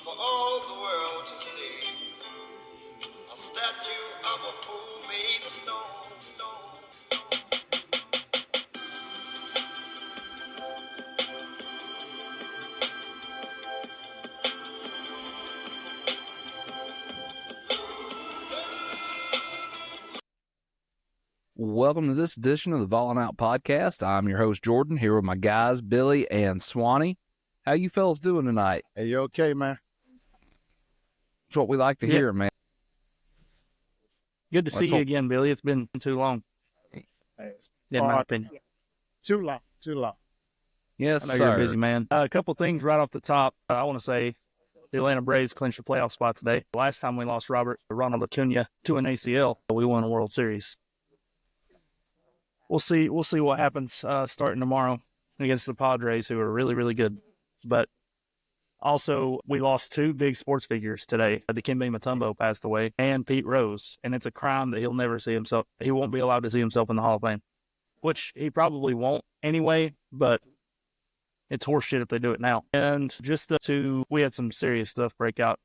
for all the world to see. A statue of a fool made of stone. Welcome to this edition of the Vawlin Out podcast. I'm your host, Jordan, here with my guys, Billy and Swanee. How you fellas doing tonight? Hey, you okay, man? That's what we like to hear, man. Good to see you again, Billy. It's been too long, in my opinion. Too long. Yes, I know sir. you're a busy man. A couple things right off the top. I want to say the Atlanta Braves clinched the playoff spot today. Last time we lost Ronald Acuna to an ACL, we won a World Series. We'll see what happens starting tomorrow against the Padres, who are really, really good. But also, we lost two big sports figures today. Dikembe Mutombo passed away, and Pete Rose. And it's a crime that he'll never see himself. He won't be allowed to see himself in the Hall of Fame, which he probably won't anyway, but it's horseshit if they do it now. And just we had some serious stuff break out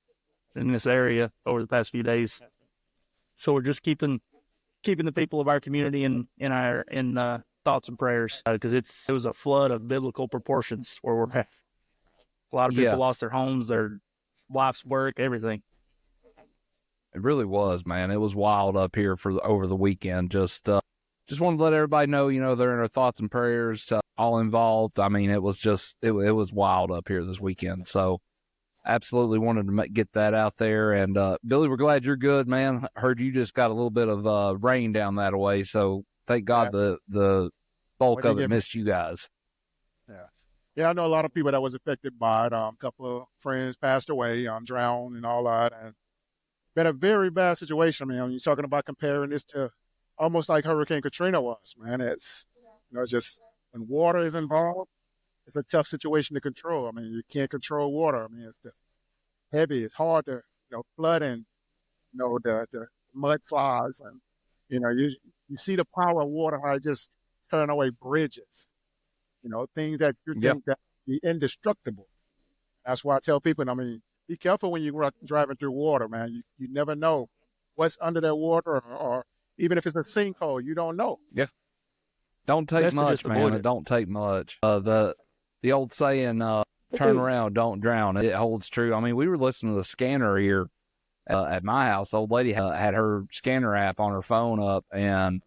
in this area over the past few days. So we're just keeping the people of our community in thoughts and prayers, because it was a flood of biblical proportions where we're at. A lot of people lost their homes, their wife's work, everything. It really was, man. It was wild up here over the weekend. Just wanted to let everybody know, they're in our thoughts and prayers, all involved. I mean, it was wild up here this weekend. So absolutely wanted to get that out there. And Billy, we're glad you're good, man. I heard you just got a little bit of rain down that way. So thank God the bulk of it missed you guys. Yeah, I know a lot of people that was affected by it. A couple of friends passed away, drowned and all that. And been a very bad situation. I mean, you're talking about comparing this to almost like Hurricane Katrina was, man. It's, it's just when water is involved, it's a tough situation to control. I mean, you can't control water. I mean, it's heavy. It's hard to, flood and, the mudslides. And, you see the power of water, how it just turn away bridges. Things that you think that be indestructible. That's why I tell people, be careful when you're driving through water, man. You never know what's under that water, or even if it's a sinkhole, you don't know. Yeah. Don't take much, man. It don't take much. The old saying, turn around, don't drown, it holds true. I mean, we were listening to the scanner here at my house. The old lady had her scanner app on her phone up, and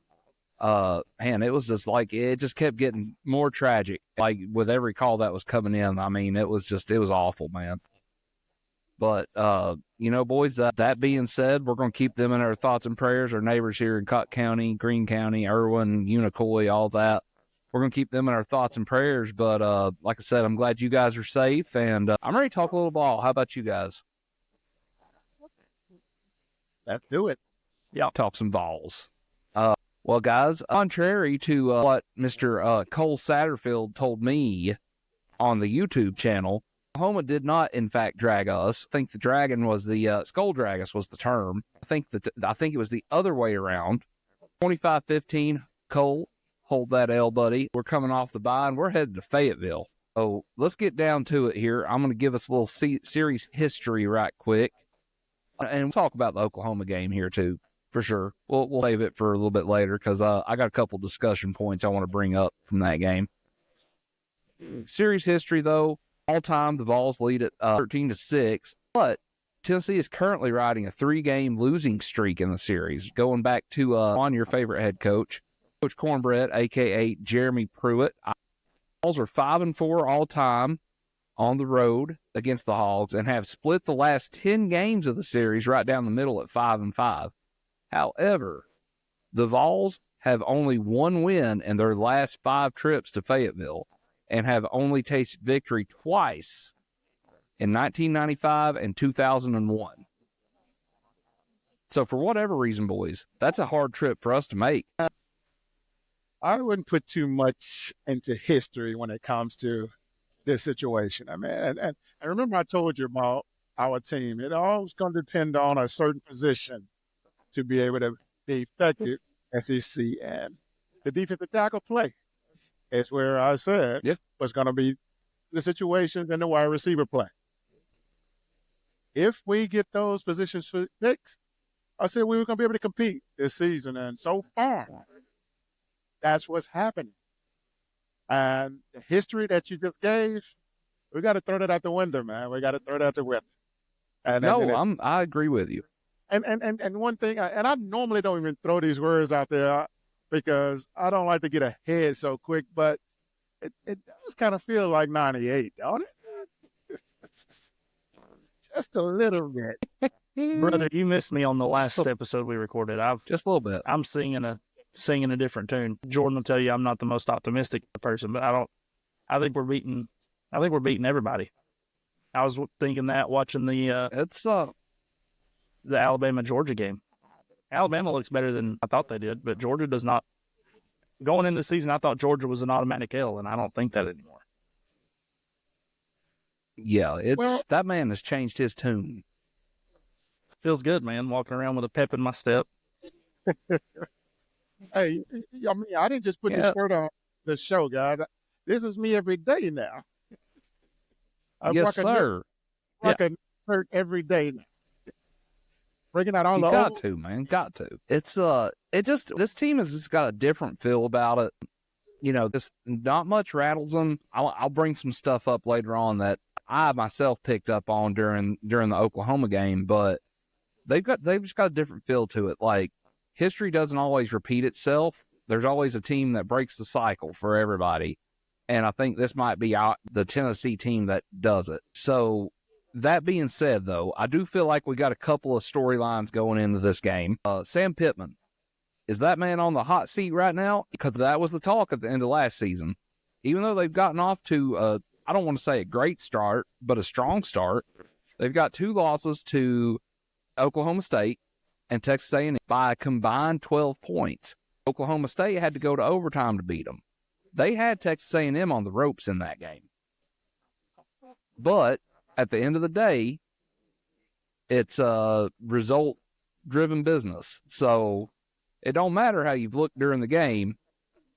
man, it was just like, it just kept getting more tragic, like with every call that was coming in. I mean, it was awful, man. But, boys, that being said, we're going to keep them in our thoughts and prayers. Our neighbors here in Cott County, Greene County, Irwin, Unicoi, all that. We're going to keep them in our thoughts and prayers. But like I said, I'm glad you guys are safe, and I'm ready to talk a little ball. How about you guys? Let's do it. Yeah, talk some Vols. Well, guys, contrary to what Mr. Cole Satterfield told me on the YouTube channel, Oklahoma did not, in fact, drag us. I think the dragon was the skull drag us was the term. I think it was the other way around. 25-15, Cole, hold that L, buddy. We're coming off the bye, and we're headed to Fayetteville. So let's get down to it here. I'm going to give us a little series history right quick, and we'll talk about the Oklahoma game here too, for sure. We'll save it for a little bit later, because I got a couple discussion points I want to bring up from that game. Series history, though. All time, the Vols lead at 13-6, but Tennessee is currently riding a 3-game losing streak in the series, going back to on your favorite head coach, Coach Cornbread, a.k.a. Jeremy Pruitt. Vols are 5-4 all time on the road against the Hogs, and have split the last 10 games of the series right down the middle at 5-5. However, the Vols have only one win in their last 5 trips to Fayetteville, and have only tasted victory twice, in 1995 and 2001. So for whatever reason, boys, that's a hard trip for us to make. I wouldn't put too much into history when it comes to this situation. I mean, and remember I told you about our team. It always going to depend on a certain position to be able to be effective, SEC, and the defensive tackle play. It's where I said was going to be the situations and the wide receiver play. if we get those positions fixed, I said we were going to be able to compete this season. And so far, that's what's happening. And the history that you just gave, we got to throw that out the window, man. We got to throw that out the window. I agree with you. And one thing, and I normally don't even throw these words out there because I don't like to get ahead so quick, but it does kind of feel like 98, don't it? Just a little bit. Brother, you missed me on the last episode we recorded. Just a little bit. I'm singing a different tune. Jordan will tell you I'm not the most optimistic person, but I think we're beating everybody. I was thinking that watching the Alabama Georgia game. Alabama looks better than I thought they did, but Georgia does not. Going into the season, I thought Georgia was an automatic L, and I don't think that anymore. Yeah, that man has changed his tune. Feels good, man, walking around with a pep in my step. Hey, I mean, I didn't just put this word on the show, guys. This is me every day now. Yes, sir. Rock a shirt every day now. Bringing out all you the got to, man. Got to. It's this team has just got a different feel about it. You know, just not much rattles them. I'll bring some stuff up later on that I myself picked up on during the Oklahoma game, but they've just got a different feel to it. Like, history doesn't always repeat itself. There's always a team that breaks the cycle for everybody. And I think this might be the Tennessee team that does it. So that being said, though, I do feel like we got a couple of storylines going into this game. Sam Pittman, is that man on the hot seat right now? Because that was the talk at the end of last season. Even though they've gotten off to, I don't want to say a great start, but a strong start. They've got 2 losses to Oklahoma State and Texas A&M by a combined 12 points. Oklahoma State had to go to overtime to beat them. They had Texas A&M on the ropes in that game. But at the end of the day, it's a result-driven business. So it don't matter how you've looked during the game.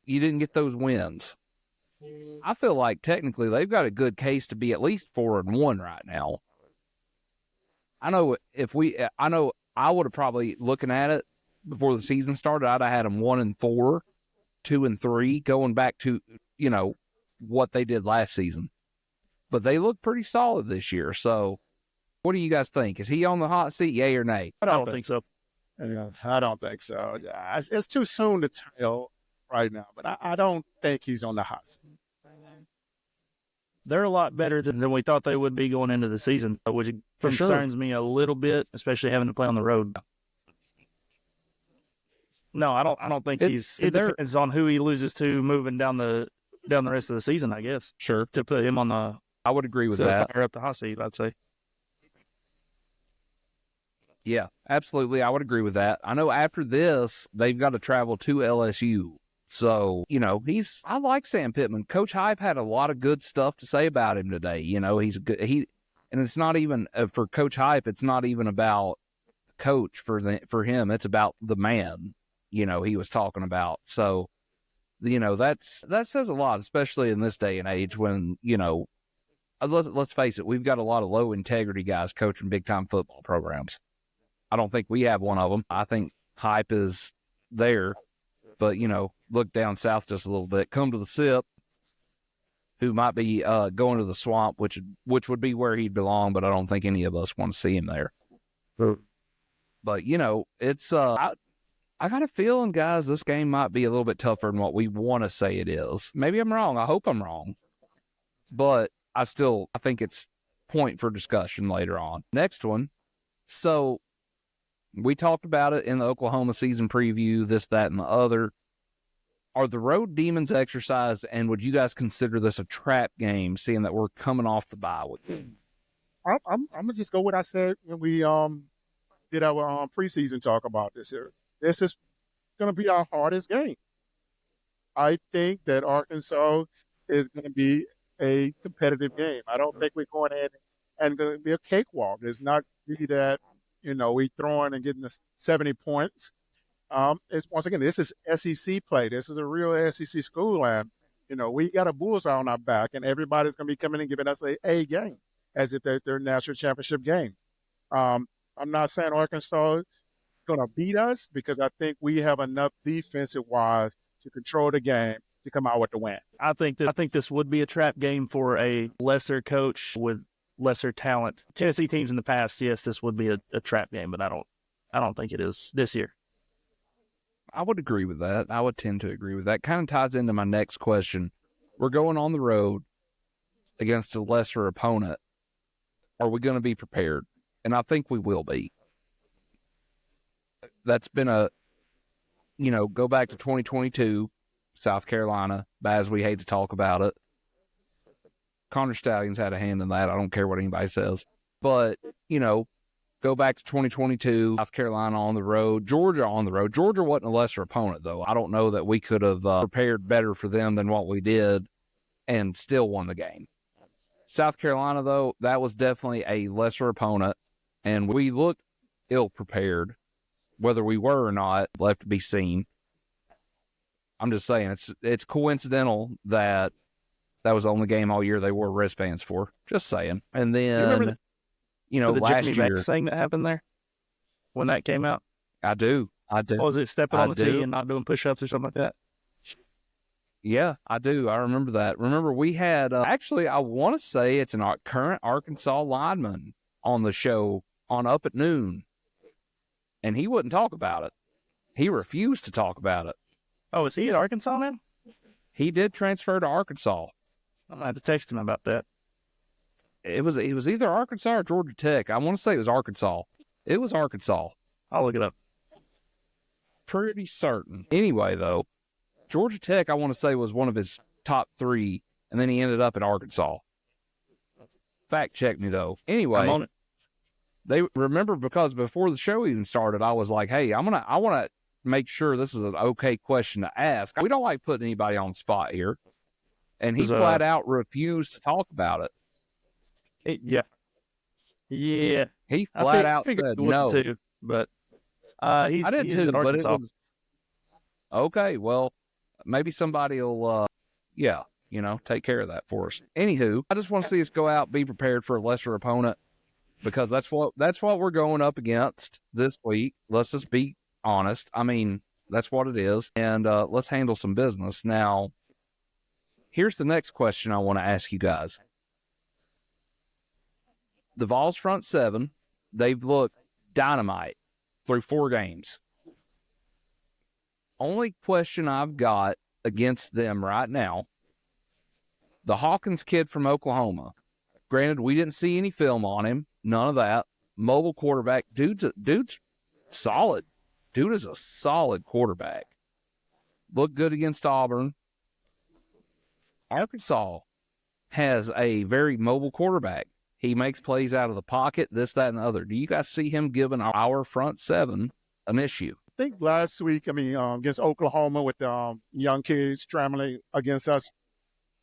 You didn't get those wins. I feel like technically they've got a good case to be at least 4-1 right now. I know I would have probably, looking at it before the season started, I'd have had them 1-4, 2-3, going back to, what they did last season. But they look pretty solid this year. So what do you guys think? Is he on the hot seat, yay or nay? I don't think so. I don't think so. Yeah, it's too soon to tell right now, but I don't think he's on the hot seat. They're a lot better than we thought they would be going into the season, which concerns me a little bit, especially having to play on the road. No, I don't think it depends on who he loses to moving down the rest of the season, I guess. Sure. To put him on the I would agree with that. Fire up the hot seat, I'd say. Yeah, absolutely. I would agree with that. I know after this, they've got to travel to LSU. So, I like Sam Pittman. Coach Hype had a lot of good stuff to say about him today. He's good. And it's not even for Coach Hype. It's not even about coach for him. It's about the man, he was talking about. So, that says a lot, especially in this day and age when, let's face it, we've got a lot of low integrity guys coaching big time football programs. I don't think we have one of them. I think Hype is there, but look down south just a little bit. Come to the SIP, who might be going to the swamp, which would be where he'd belong, but I don't think any of us want to see him there. But it's I got a feeling, guys, this game might be a little bit tougher than what we want to say it is. Maybe I'm wrong. I hope I'm wrong, but I think it's point for discussion later on. Next one. So we talked about it in the Oklahoma season preview, this, that, and the other. Are the road demons exercised, and would you guys consider this a trap game, seeing that we're coming off the bye week? I'm gonna just go with what I said when we did our preseason talk about this here. This is gonna be our hardest game. I think that Arkansas is gonna be a competitive game. I don't think we're going in and going to be a cakewalk. It's not be that we throwing and getting the 70 points. It's once again, this is SEC play. This is a real SEC school, and we got a bullseye on our back, and everybody's going to be coming and giving us a game as if that's their national championship game. I'm not saying Arkansas is going to beat us because I think we have enough defensive-wise to control the game to come out with the win. I think this would be a trap game for a lesser coach with lesser talent. Tennessee teams in the past, yes, this would be a trap game, but I don't think it is this year. I would agree with that. I would tend to agree with that. Kind of ties into my next question. We're going on the road against a lesser opponent. Are we going to be prepared? And I think we will be. That's been go back to 2022, South Carolina. Baz, we hate to talk about it. Connor Stallions had a hand in that. I don't care what anybody says. But, go back to 2022, South Carolina on the road, Georgia on the road. Georgia wasn't a lesser opponent, though. I don't know that we could have prepared better for them than what we did and still won the game. South Carolina, though, that was definitely a lesser opponent, and we looked ill-prepared. Whether we were or not, left to be seen. I'm just saying, it's coincidental that was the only game all year they wore wristbands for. Just saying. And then, the last Jimmy year. Bax thing that happened there when that came out. I do. What was it, stepping on the tee and not doing push-ups or something like that? Yeah, I do. I remember that. Remember, we had, actually, I want to say it's a current Arkansas lineman on the show on Up at Noon, and he wouldn't talk about it. He refused to talk about it. Oh, is he at Arkansas now? He did transfer to Arkansas. I'm going to have to text him about that. It was either Arkansas or Georgia Tech. I want to say it was Arkansas. It was Arkansas. I'll look it up. Pretty certain. Anyway, though, Georgia Tech, I want to say, was one of his top 3, and then he ended up at Arkansas. Fact check me, though. Anyway, I'm on it. They remember, because before the show even started, I was like, hey, I want to make sure this is an okay question to ask. We don't like putting anybody on the spot here. And he flat out refused to talk about it. Yeah. He flat out said no. Too, but I did too, but it was okay. Well, maybe somebody will, take care of that for us. Anywho, I just want to see us go out, be prepared for a lesser opponent, because that's what we're going up against this week. Let's just be honest. I mean, that's what it is, and let's handle some business. Now, here's the next question I want to ask you guys. The Vols front 7, they've looked dynamite through 4 games. Only question I've got against them right now, the Hawkins kid from Oklahoma. Granted, we didn't see any film on him, none of that. Mobile quarterback, dude's solid. Dude is a solid quarterback. Looked good against Auburn. Arkansas has a very mobile quarterback. He makes plays out of the pocket, this, that, and the other. Do you guys see him giving our front 7 an issue? I think last week, against Oklahoma with the young kids scrambling against us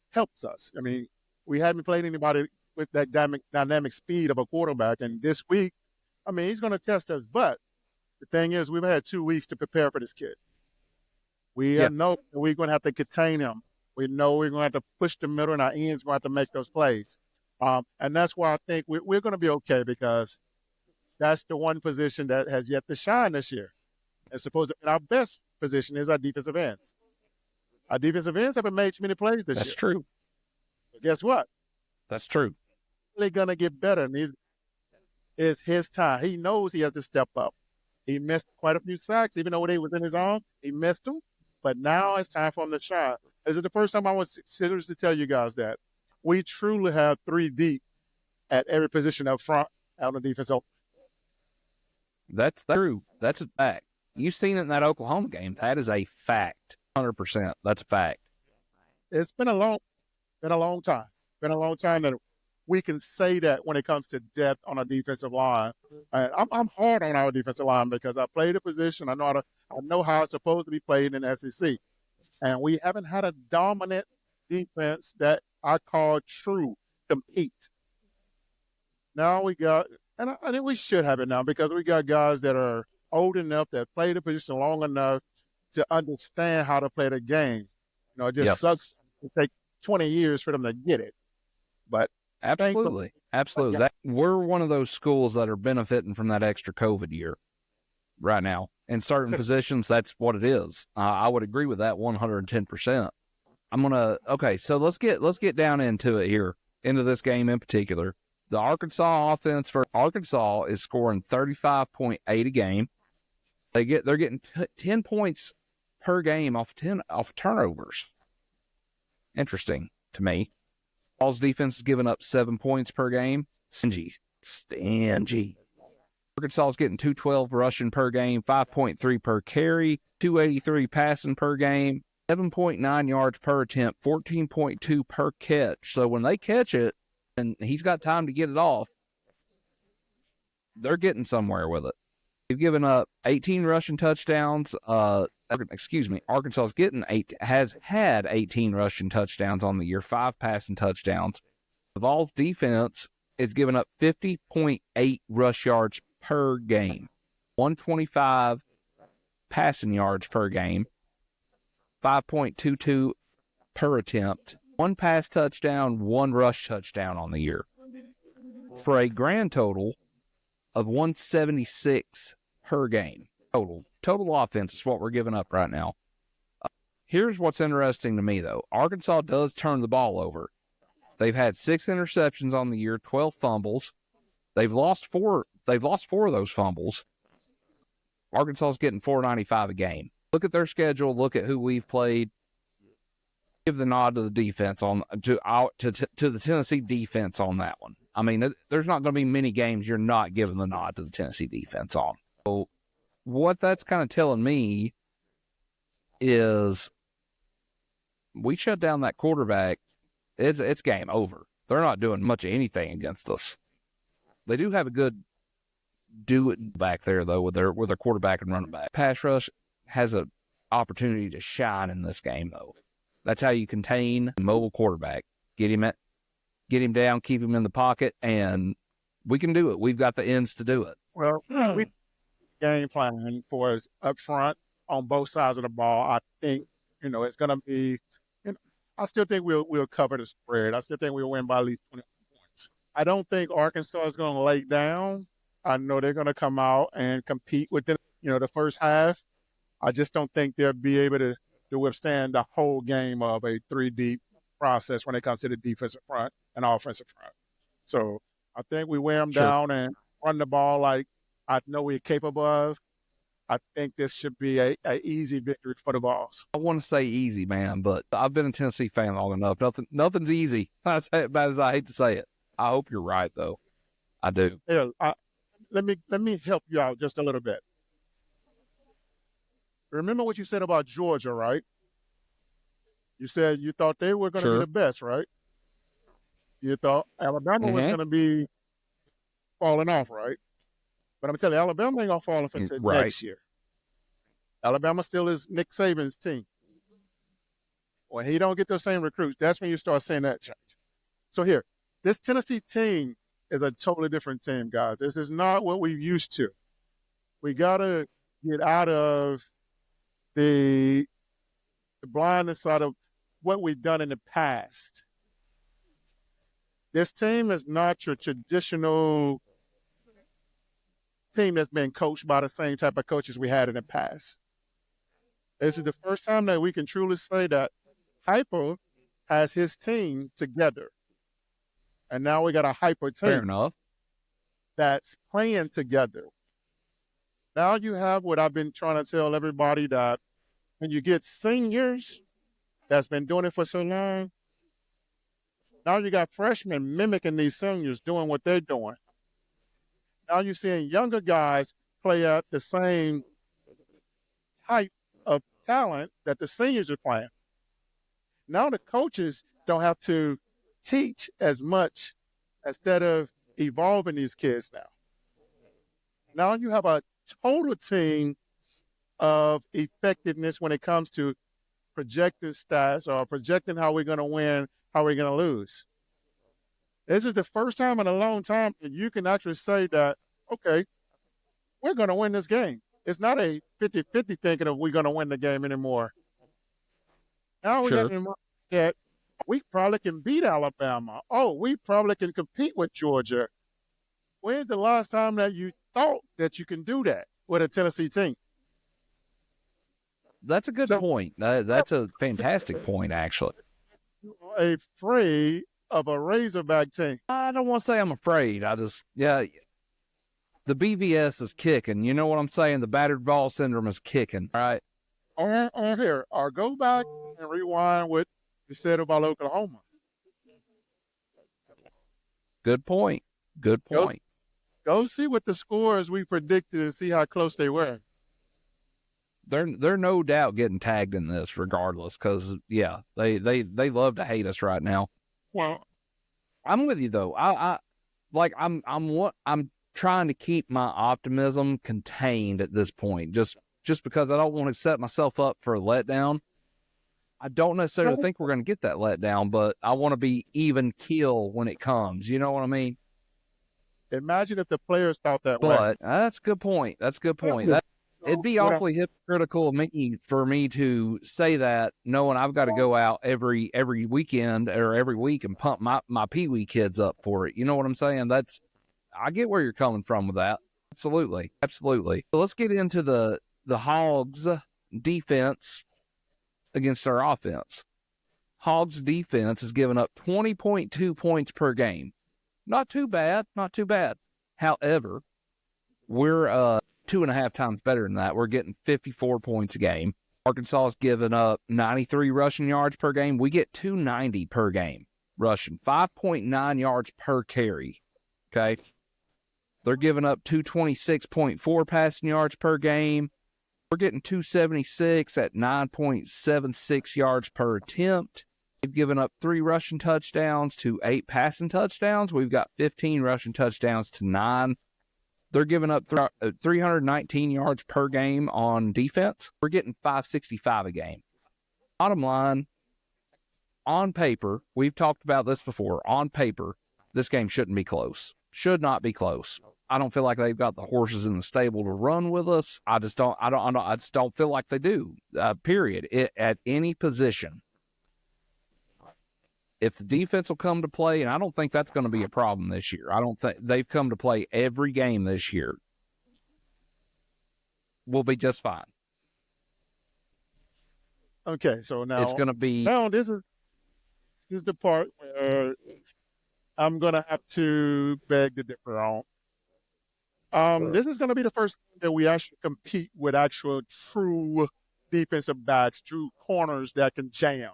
helps us. We haven't played anybody with that dynamic speed of a quarterback. And this week, he's going to test us. But the thing is, we've had 2 weeks to prepare for this kid. We know we're going to have to contain him. We know we're going to have to push the middle, and our ends going to have to make those plays. And that's why I think we're going to be okay, because that's the one position that has yet to shine this year. And supposedly our best position is our defensive ends. Our defensive ends haven't made too many plays this year. That's true. But guess what? That's true. They're going to get better, and it's his time. He knows he has to step up. He missed quite a few sacks, even though they was in his own. He missed them. But now it's time for him to shine. This is the first time I want to tell you guys that we truly have 3 deep at every position up front out on the defense. That's true. That's a fact. You've seen it in that Oklahoma game. That is a fact. 100%. That's a fact. It's been a long time. Been a long time that we can say that when it comes to depth on a defensive line. And I'm hard on our defensive line because I played the position. I know how it's supposed to be played in the SEC. And we haven't had a dominant defense that I call true compete. Now we got, and I think we should have it now, because we got guys that are old enough, that play the position long enough to understand how to play the game. It just sucks to take 20 years for them to get it. But Absolutely. Absolutely. We're one of those schools that are benefiting from that extra COVID year right now. In certain positions, that's what it is. I would agree with that 110%. So let's get down into it here, into this game in particular. The Arkansas offense for Arkansas is scoring 35.8 a game. They're getting 10 points per game off turnovers. Interesting to me. Ball's defense is giving up 7 points per game. Stingy. Arkansas is getting 212 rushing per game, 5.3 per carry, 283 passing per game, 7.9 yards per attempt, 14.2 per catch. So when they catch it and he's got time to get it off, they're getting somewhere with it. They've given up 18 rushing touchdowns. Arkansas has had 18 rushing touchdowns on the year, 5 passing touchdowns. The Vols defense is giving up 50.8 rush yards per game, 125 passing yards per game, 5.22 per attempt, 1 pass touchdown, 1 rush touchdown on the year, for a grand total of 176 per game. Total offense is what we're giving up right now. Here's what's interesting to me, though. Arkansas does turn the ball over. They've had 6 interceptions on the year, 12 fumbles. They've lost 4 of those fumbles. Arkansas is getting $4.95 a game. Look at their schedule. Look at who we've played. Give the nod to the defense to the Tennessee defense on that one. I mean, there's not going to be many games you're not giving the nod to the Tennessee defense on. So what that's kind of telling me is we shut down that quarterback. It's game over. They're not doing much of anything against us. They do have a good do it back there, though, with their quarterback and running back. Pass rush has an opportunity to shine in this game, though. That's how you contain a mobile quarterback. Get him down, keep him in the pocket, and we can do it. We've got the ends to do it. Well, we game plan for us up front on both sides of the ball. I think, it's going to be, I still think we'll cover the spread. I still think we'll win by at least 20 points. I don't think Arkansas is going to lay down. I know they're going to come out and compete within, the first half. I just don't think they'll be able to withstand the whole game of a 3-deep process when it comes to the defensive front and offensive front. So I think we wear them down and run the ball like I know we're capable of. I think this should be a easy victory for the Vols. I want to say easy, man, but I've been a Tennessee fan long enough. Nothing's easy. That's as bad as I hate to say it. I hope you're right, though. I do. Yeah, let me help you out just a little bit. Remember what you said about Georgia, right? You said you thought they were going to be the best, right? You thought Alabama was going to be falling off, right? But I'm going to tell you, Alabama ain't going to fall off until next year. Alabama still is Nick Saban's team. When he don't get those same recruits, that's when you start seeing that change. So here, this Tennessee team is a totally different team, guys. This is not what we're used to. We got to get out of the blindness side of what we've done in the past. This team is not your traditional team that's been coached by the same type of coaches we had in the past. This is the first time that we can truly say that Hyper has his team together. And now we got a Hyper team. Fair enough. That's playing together. Now you have what I've been trying to tell everybody, that when you get seniors that's been doing it for so long, now you got freshmen mimicking these seniors doing what they're doing. Now you're seeing younger guys play at the same type of talent that the seniors are playing. Now the coaches don't have to teach as much instead of evolving these kids now. Now you have a total team of effectiveness when it comes to projecting stats or projecting how we're going to win, how we're going to lose. This is the first time in a long time that you can actually say that, okay, we're going to win this game. It's not a 50-50 thinking of we're going to win the game anymore. Now we got to get we probably can beat Alabama. Oh, we probably can compete with Georgia. When's the last time that you thought that you can do that with a Tennessee team? That's a good So point. That's a fantastic point, actually. you are afraid of a Razorback team. I don't want to say I'm afraid. The BVS is kicking. You know what I'm saying? The battered ball syndrome is kicking. All right. On here, or go back and rewind what you said about Oklahoma. Good point. Good Go, point. go see what the scores we predicted and see how close they were. They're no doubt getting tagged in this regardless, because yeah, they love to hate us right now. Well, I'm with you though. I'm trying to keep my optimism contained at this point, just because I don't want to set myself up for a letdown. I don't necessarily think we're going to get that letdown, but I want to be even keel when it comes. You know what I mean? imagine if the players thought that way. But that's a good point. That's a good point. It'd be awfully hypocritical of me for me to say that, knowing I've got to go out every weekend or every week and pump my Pee-wee kids up for it. You know what I'm saying? I get where you're coming from with that. Absolutely. Absolutely. So let's get into the Hogs defense against our offense. Hogs defense is giving up 20.2 points per game. Not too bad. Not too bad. However, we're 2.5 times better than that. We're getting 54 points a game. Arkansas is giving up 93 rushing yards per game. We get 290 per game rushing, 5.9 yards per carry. Okay. They're giving up 226.4 passing yards per game. We're getting 276 at 9.76 yards per attempt. They've given up 3 rushing touchdowns to 8 passing touchdowns. We've got 15 rushing touchdowns to 9. They're giving up 319 yards per game on defense. We're getting 565 a game. Bottom line, on paper, we've talked about this before. On paper, this game shouldn't be close. Should not be close. I don't feel like they've got the horses in the stable to run with us. I just don't feel like they do. Period. At any position. If the defense will come to play, and I don't think that's going to be a problem this year. I don't think they've come to play every game this year. We'll be just fine. Okay, so now It's going to be. Now this is the part where I'm gonna have to beg to differ on. This is going to be the first time that we actually compete with actual true defensive backs, true corners that can jam.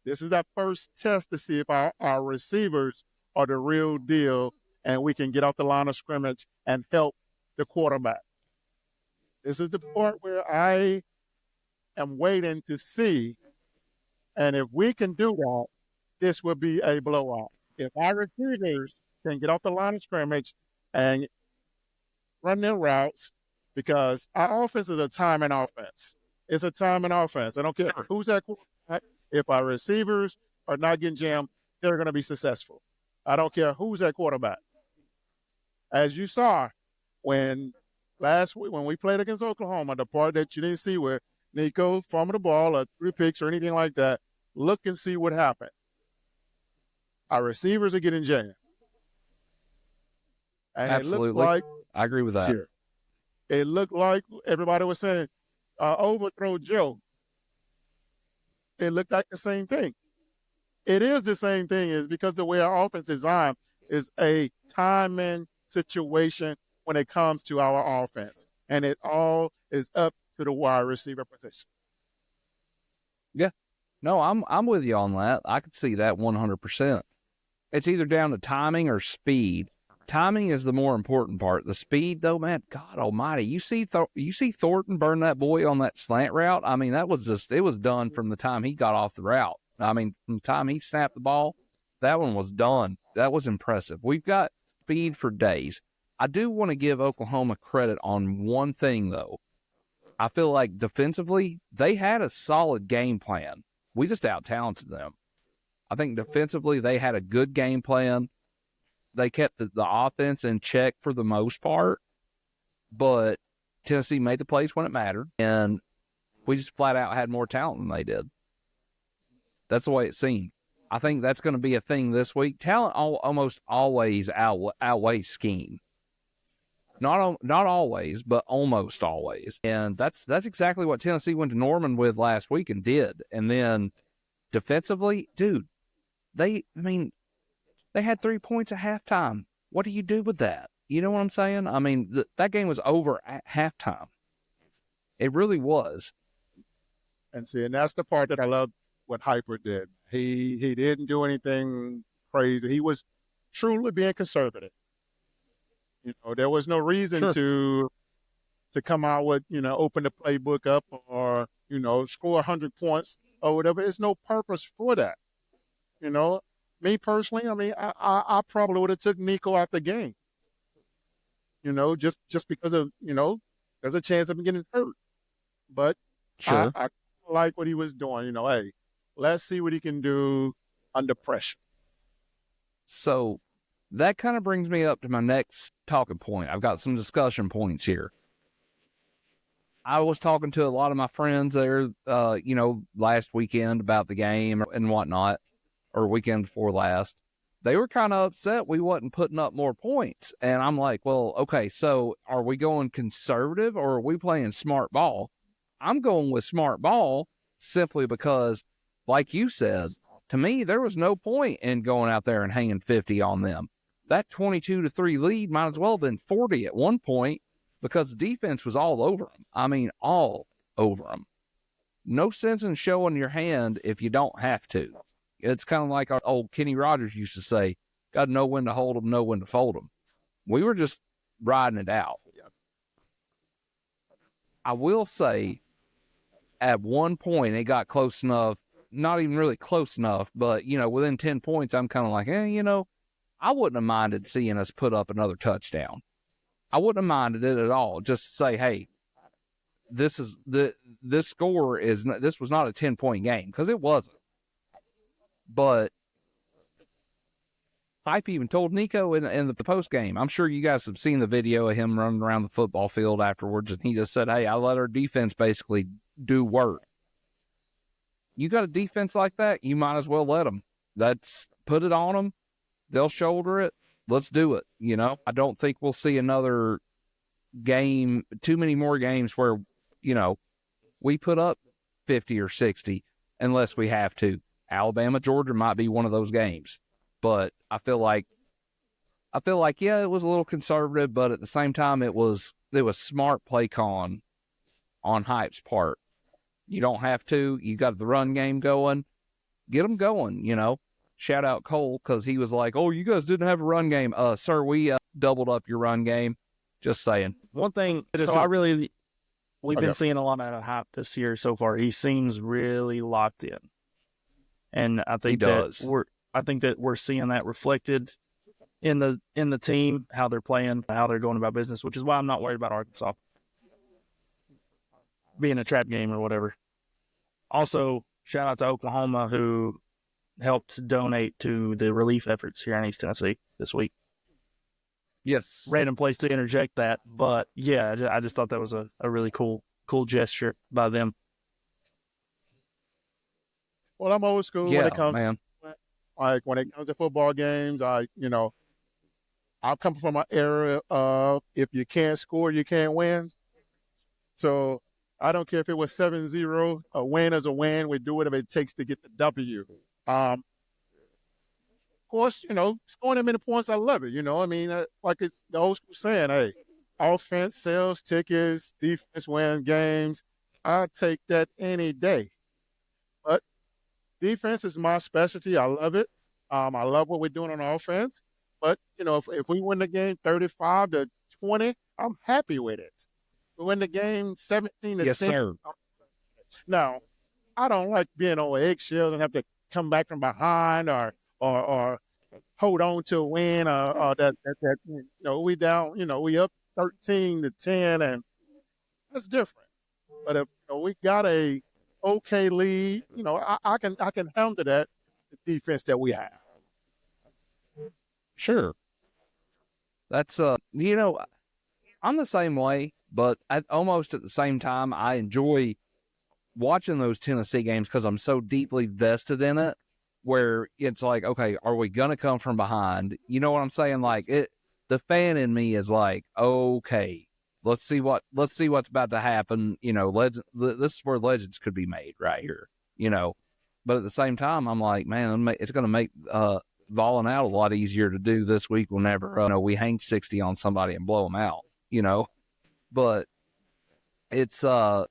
This is our first test to see if our receivers are the real deal and we can get off the line of scrimmage and help the quarterback. This is the part where I am waiting to see. And if we can do that, this will be a blowout. If our receivers can get off the line of scrimmage and run their routes, because our offense is a timing offense. It's a timing offense. I don't care who's that quarterback. If our receivers are not getting jammed, they're going to be successful. I don't care who's that quarterback. As you saw when last week when we played against Oklahoma, the part that you didn't see where Nico fumbled the ball or 3 picks or anything like that, look and see what happened. Our receivers are getting jammed. And Absolutely. It looked like, I agree with that. here, it looked like everybody was saying, overthrow Joe. It looked like the same thing. It is the same thing, is because the way our offense is designed is a timing situation when it comes to our offense. And it all is up to the wide receiver position. Yeah. No, I'm with you on that. I could see that 100%. It's either down to timing or speed. Timing is the more important part. The speed, though, man, God Almighty, you see Thornton burn that boy on that slant route. I mean, it was done from the time he got off the route. I mean, from the time he snapped the ball, that one was done. That was impressive. We've got speed for days. I do want to give Oklahoma credit on one thing, though. I feel like defensively, they had a solid game plan. We just out-talented them. I think defensively, they had a good game plan. They kept the offense in check for the most part, but Tennessee made the plays when it mattered, and we just flat out had more talent than they did. That's the way it seemed. I think that's going to be a thing this week. Talent almost always outweighs scheme. Not always, but almost always. And that's exactly what Tennessee went to Norman with last week and did. And then defensively, dude, they had 3 points at halftime. What do you do with that? You know what I'm saying? I mean, that game was over at halftime. It really was. And that's the part that I love what Hyper did. He didn't do anything crazy. He was truly being conservative. You know, there was no reason to come out with, open the playbook up or, score 100 points or whatever. There's no purpose for that. Me personally, I mean, I probably would have took Nico out the game. Just because of, there's a chance of him getting hurt. But Sure. I like what he was doing. Hey, let's see what he can do under pressure. So that kind of brings me up to my next talking point. I've got some discussion points here. I was talking to a lot of my friends there, last weekend about the game and whatnot, or weekend before last. They were kind of upset we wasn't putting up more points. And I'm like, well, okay, so are we going conservative or are we playing smart ball? I'm going with smart ball simply because, like you said, to me, there was no point in going out there and hanging 50 on them. That 22-3 lead might as well have been 40 at one point because the defense was all over them. I mean, all over them. No sense in showing your hand if you don't have to. It's kind of like our old Kenny Rogers used to say, got to know when to hold them, know when to fold them. We were just riding it out. I will say, at one point, it got close enough, not even really close enough, but, within 10 points, I'm kind of like, I wouldn't have minded seeing us put up another touchdown. I wouldn't have minded it at all. Just to say, hey, this was not a 10-point game, because it wasn't. But Hype even told Nico in the post game. I'm sure you guys have seen the video of him running around the football field afterwards, and he just said, hey, I let our defense basically do work. You got a defense like that, you might as well let them. Put it on them. They'll shoulder it. Let's do it. I don't think we'll see another game, too many more games where, we put up 50 or 60 unless we have to. Alabama, Georgia might be one of those games. But I feel like, yeah, it was a little conservative, but at the same time, it was smart play calling on Hype's part. You don't have to. You got the run game going. Get them going, Shout out Cole, because he was like, oh, you guys didn't have a run game. Sir, we doubled up your run game. Just saying. One thing, we've been seeing a lot out of Hype this year so far. He seems really locked in. And I think that we're seeing that reflected in the team, how they're playing, how they're going about business, which is why I'm not worried about Arkansas being a trap game or whatever. Also, shout out to Oklahoma, who helped donate to the relief efforts here in East Tennessee this week. Yes. Random place to interject that, but yeah, I just thought that was a really cool gesture by them. Well, I'm old school when it comes to football games. I come from an era of if you can't score, you can't win. So I don't care if it was 7-0, a win is a win. We do whatever it takes to get the W. Of course, scoring them many points, I love it. Like it's the old school saying, hey, offense sells tickets, defense wins games. I take that any day. But defense is my specialty. I love it. I love what we're doing on offense. But, if we win the game 35-20, I'm happy with it. We win the game 17-10. Yes, sir. Now, I don't like being on eggshells and have to come back from behind or hold on to a win or that we down, we up 13-10, and that's different. But if we got a okay lead, I can handle that, the defense that we have. Sure. That's I'm the same way, but almost at the same time, I enjoy watching those Tennessee games because I'm so deeply vested in it. where it's like, okay, are we going to come from behind? You know what I'm saying? Like the fan in me is like, okay, let's see what's about to happen. You know, this is where legends could be made right here, you know, but at the same time, I'm like, man, it's going to make, Vawlin Out a lot easier to do this week whenever, we hang 60 on somebody and blow them out, you know, but it's, I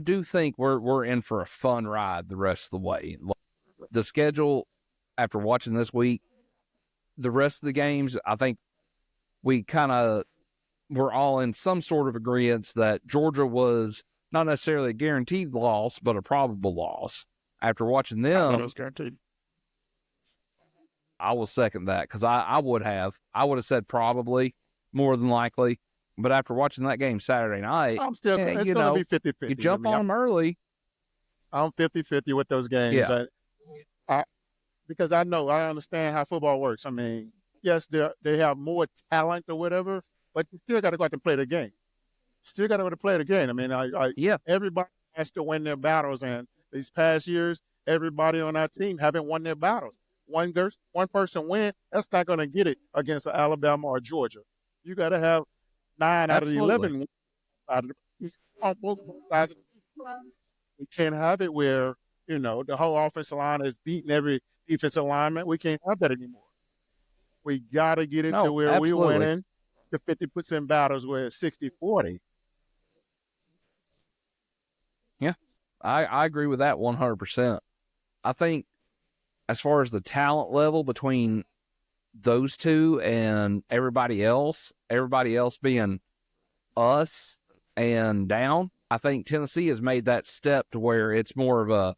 do think we're in for a fun ride the rest of the way. The schedule after watching this week, the rest of the games, I think we're all in some sort of agreement that Georgia was not necessarily a guaranteed loss, but a probable loss. After watching I thought them, it was guaranteed. I will second that because I would have said probably more than likely, but after watching that game Saturday night, I'm still, it's going to be 50-50. You jump on them early. I'm 50-50 with those games. Yeah. Because I understand how football works. I mean, yes, they have more talent or whatever, but you still got to go out and play the game. Still got to go to play the game. I mean, everybody has to win their battles, and these past years, everybody on our team haven't won their battles. One person win, that's not going to get it against Alabama or Georgia. You got to have 9 out of the 11 on both sides. We can't have it where, the whole offensive line is beating every defensive lineman. We can't have that anymore. We got to get it to where absolutely. we're winning the 50% battles where it's 60-40. Yeah, I agree with that 100%. I think as far as the talent level between those two and everybody else being us and down, I think Tennessee has made that step to where it's more of a,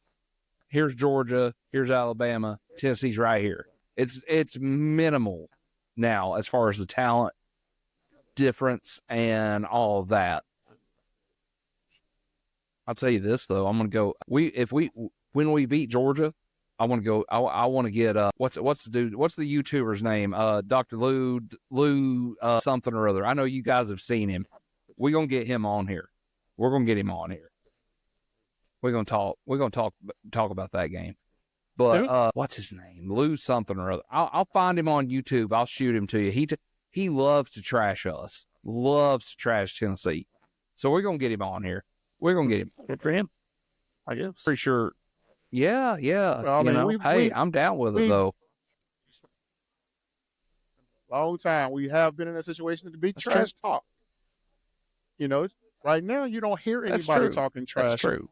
here's Georgia, here's Alabama, Tennessee's right here. It's minimal now as far as the talent difference and all of that. I'll tell you this though, I'm gonna go. When we beat Georgia, I want to go. I want to get what's the dude? What's the YouTuber's name? Dr. Lou something or other. I know you guys have seen him. We're gonna get him on here. We're gonna get him on here. We're gonna talk about that game. But what's his name? Lou something or other. I'll find him on YouTube. I'll shoot him to you. He loves to trash us. Loves to trash Tennessee. So we're gonna get him on here. We're gonna get him. Good for him, I guess. Pretty sure. Yeah. Well, I mean, I'm down with it though. Long time we have been in a situation to be trash talk. Right now you don't hear anybody talking trash. That's true.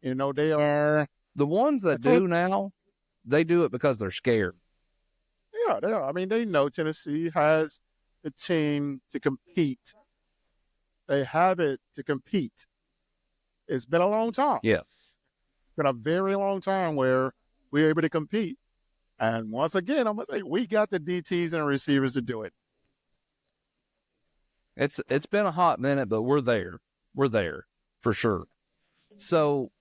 They are the ones that do now. They do it because they're scared. Yeah, they are. I mean, they know Tennessee has the team to compete. They have it to compete. It's been a long time. Yes. Been a very long time where we're able to compete. And once again, I'm going to say we got the DTs and receivers to do it. It's been a hot minute, but we're there. We're there for sure. So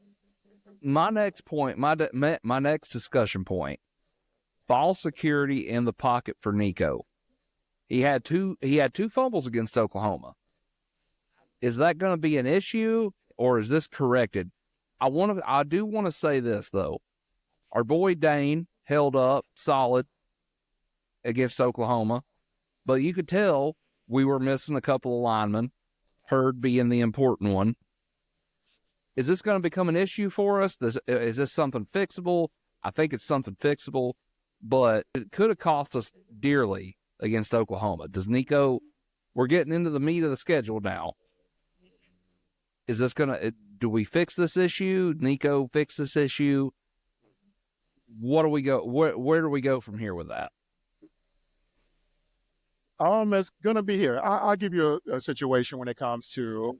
my next point, my next discussion point, ball security in the pocket for Nico. He had two fumbles against Oklahoma. Is that going to be an issue or is this corrected? I do want to say this though. Our boy Dane held up solid against Oklahoma, but you could tell we were missing a couple of linemen, Hurd being the important one. Is this going to become an issue for us? Is this something fixable? I think it's something fixable, but it could have cost us dearly against Oklahoma. We're getting into the meat of the schedule now. Is this do we fix this issue? Nico fix this issue? What do we go? Where do we go from here with that? It's going to be here. I'll give you a situation when it comes to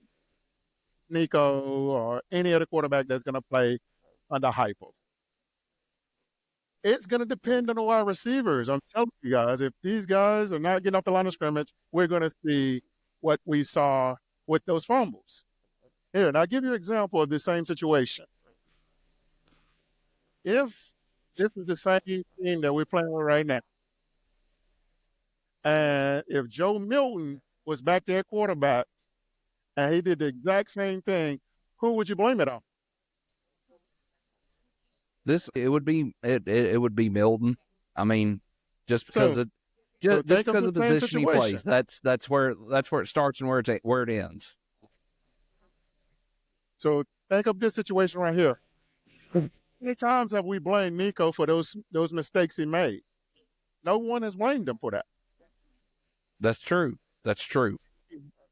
Nico or any other quarterback that's going to play under hyper. It's going to depend on the wide receivers. I'm telling you guys, if these guys are not getting off the line of scrimmage, we're going to see what we saw with those fumbles. Here, and I'll give you an example of the same situation. If this is the same team that we're playing with right now, and if Joe Milton was back there quarterback and he did the exact same thing, who would you blame it on? It would be Milton. I mean, just because just because of the position he plays. That's where it starts and where it ends. So think of this situation right here. How many times have we blamed Nico for those mistakes he made? No one has blamed him for that. That's true. That's true.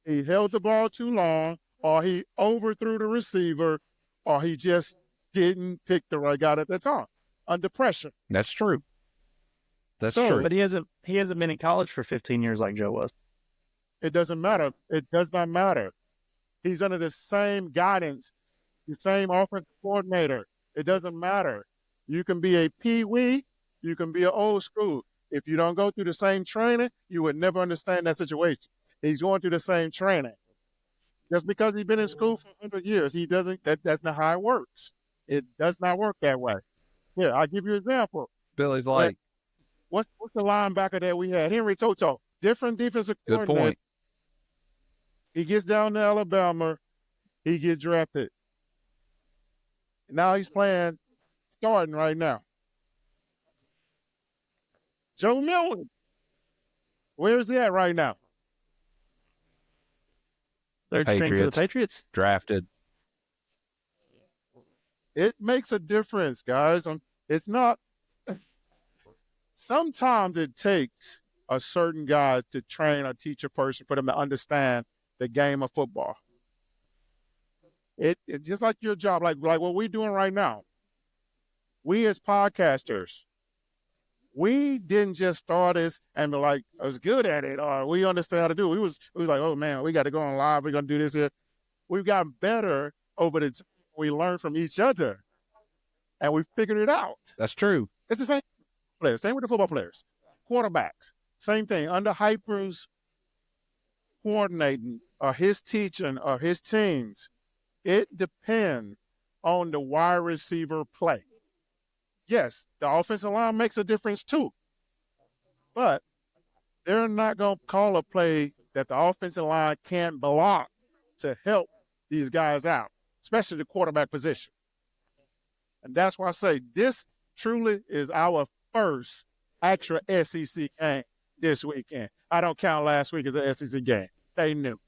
He held the ball too long, or he overthrew the receiver, or he just didn't pick the right guy at the time under pressure. That's true. That's true. But he hasn't been in college for 15 years like Joe was. It doesn't matter. It does not matter. He's under the same guidance, the same offensive coordinator. It doesn't matter. You can be a peewee, you can be an old school. If you don't go through the same training, you would never understand that situation. He's going through the same training. Just because he's been in school for 100 years, that's not how it works. It does not work that way. Here, I'll give you an example. Billy's like, what's the linebacker that we had? Henry Toto, different defensive good coordinator. point. He gets down to Alabama, he gets drafted. Now he's starting right now. Joe Milton, where's he at right now? Third string for the Patriots. Drafted. It makes a difference, guys. It's not. Sometimes it takes a certain guy to train or teach a person for them to understand the game of football. It just like your job, like what we're doing right now. We as podcasters, we didn't just start this and be like, I was good at it, or we understand how to do it. We was like, oh man, we got to go on live. We're gonna do this here. We've gotten better over the time. We learn from each other, and we figured it out. That's true. It's the same players, same with the football players, quarterbacks, same thing. Under Hyper's coordinating or his teaching or his teams, it depends on the wide receiver play. Yes, the offensive line makes a difference too, but they're not going to call a play that the offensive line can't block to help these guys out, especially the quarterback position. And that's why I say this truly is our first extra SEC game this weekend. I don't count last week as an SEC game. They knew.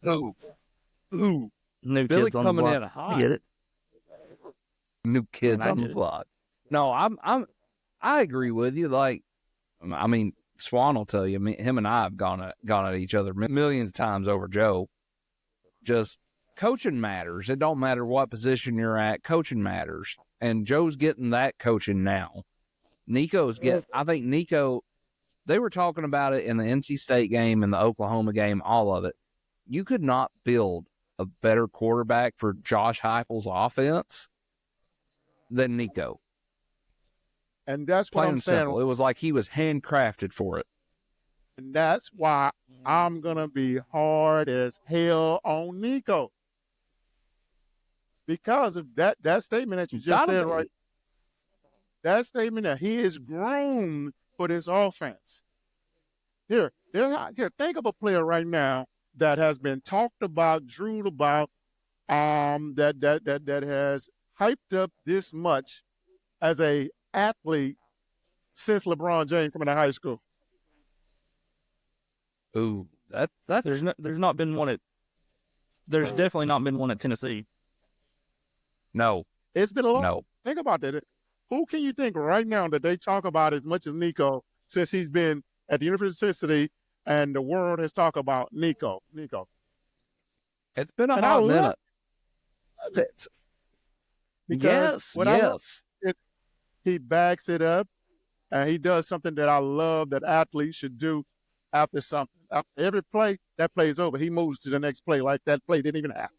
Ooh. New Billy kids on the coming block. in hot. I get it. New kids on the block. No, I agree with you. Like, I mean, Swan will tell you, him and I have gone at each other millions of times over Joe. Just coaching matters. It don't matter what position you're at. Coaching matters. And Joe's getting that coaching now. I think Nico, they were talking about it in the NC State game and the Oklahoma game, all of it. You could not build a better quarterback for Josh Heupel's offense than Nico. And that's what Plain I'm and saying. simple. It was like he was handcrafted for it. And that's why I'm going to be hard as hell on Nico. Because of that statement that you just said, right? That statement that he is groomed for this offense. Here, think of a player right now that has been talked about, drooled about, that has hyped up this much as a athlete since LeBron James coming to high school. Ooh, that's There's not been one at. There's definitely not been one at Tennessee. no. It's been a long. No. Think about that. Who can you think right now that they talk about as much as Nico since he's been at the University of Tennessee and the world has talked about Nico? It's been a And hot I minute. love it. Because what I love is he backs it up and he does something that I love that athletes should do after something. After every play, that play's over. He moves to the next play like that play didn't even happen.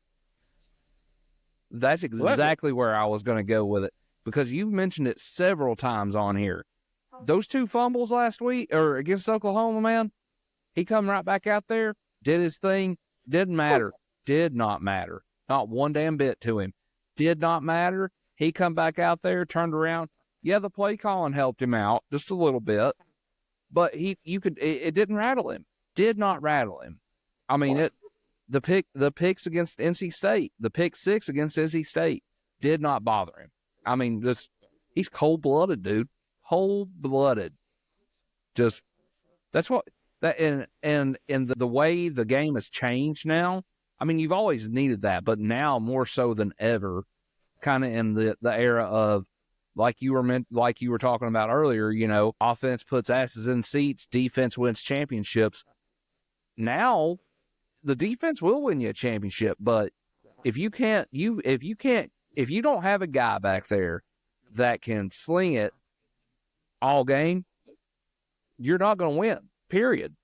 That's exactly where I was going to go with it, because you've mentioned it several times on here. Those 2 fumbles last week or against Oklahoma, man, he come right back out there, did his thing, didn't matter, did not matter. Not one damn bit to him. Did not matter. He come back out there, turned around. Yeah, the play calling helped him out just a little bit, but it didn't rattle him. Did not rattle him. I mean, the picks against NC State, the pick 6 against NC State did not bother him. I mean, he's cold-blooded, dude. Cold-blooded. Just that's what that and the way the game has changed now. I mean, you've always needed that, but now more so than ever, kind of in the era of like you were talking about earlier. Offense puts asses in seats, defense wins championships. Now, the defense will win you a championship, but if you don't have a guy back there that can sling it all game, you're not going to win, period.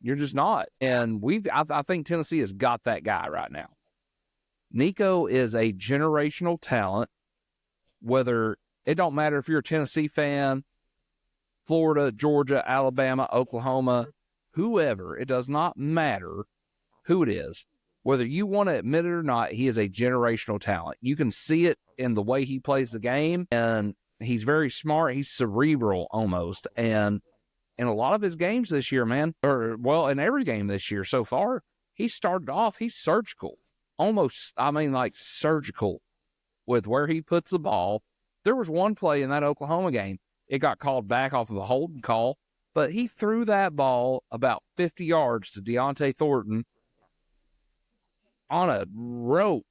You're just not. And I think Tennessee has got that guy right now. Nico is a generational talent, whether it don't matter if you're a Tennessee fan, Florida, Georgia, Alabama, Oklahoma, whoever, it does not matter who it is. Whether you want to admit it or not, he is a generational talent. You can see it in the way he plays the game, and he's very smart. He's cerebral almost. And in a lot of his games this year, man, in every game this year so far, he started off, he's surgical. Like surgical with where he puts the ball. There was one play in that Oklahoma game. It got called back off of a holding call, but he threw that ball about 50 yards to Deontay Thornton on a rope,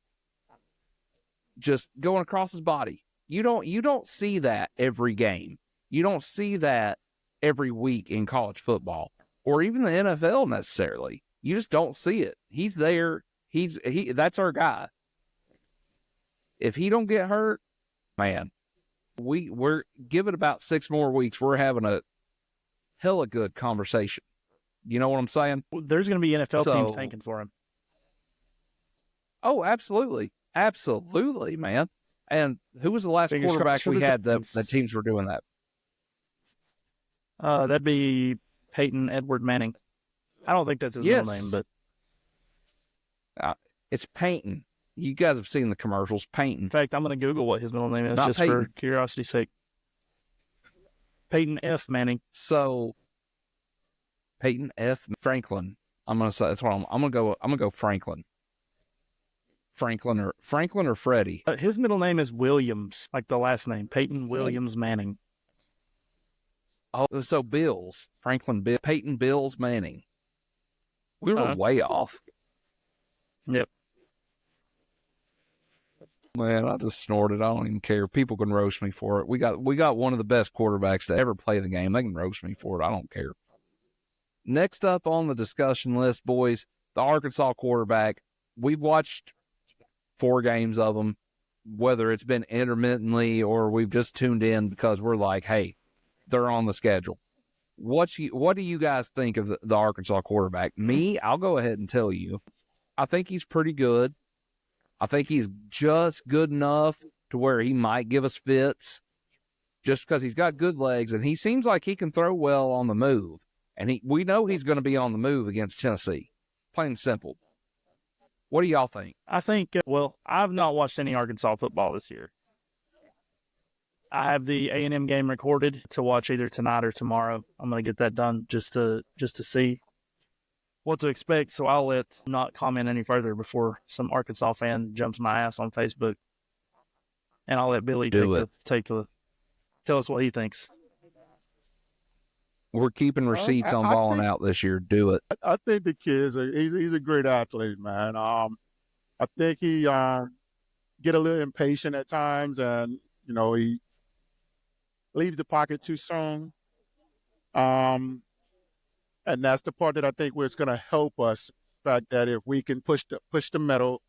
just going across his body. You don't see that every game. You don't see that every week in college football or even the NFL necessarily. You just don't see it. He's there. That's our guy. If he don't get hurt, man, we're give it about 6 more weeks. We're having a hella good conversation. You know what I'm saying? There's going to be NFL teams thanking for him. Oh, absolutely. Absolutely, man. And who was the last quarterback we had that teams were doing that? That'd be Peyton Edward Manning. I don't think that's his middle name, but it's Peyton. You guys have seen the commercials. Peyton. In fact, I'm going to Google what his middle name is just Peyton. for curiosity's sake. Peyton F. Manning. So Peyton F. Franklin. I'm going to say that's what I'm going to go Franklin. Franklin or Freddie. His middle name is Williams, like the last name, Peyton Williams Manning. Oh, so Bills, Peyton Bills Manning. We were way off. Yep. Man, I just snorted. I don't even care. People can roast me for it. We got one of the best quarterbacks to ever play the game. They can roast me for it. I don't care. Next up on the discussion list, boys, the Arkansas quarterback. We've watched 4 games of them, whether it's been intermittently or we've just tuned in because we're like, hey, they're on the schedule. What do you guys think of the Arkansas quarterback? Me, I'll go ahead and tell you. I think he's pretty good. I think he's just good enough to where he might give us fits just because he's got good legs and he seems like he can throw well on the move. And we know he's going to be on the move against Tennessee. Plain and simple. What do y'all think? I think, I've not watched any Arkansas football this year. I have the A&M game recorded to watch either tonight or tomorrow. I'm going to get that done just to see what to expect. So I'll not comment any further before some Arkansas fan jumps my ass on Facebook. And I'll let Billy tell us what he thinks. We're keeping receipts on Vawlin Out this year. Do it. I think the kid's he's a great athlete, man. I think he get a little impatient at times, and he leaves the pocket too soon. And that's the part that I think is going to help us. The fact that if we can push the middle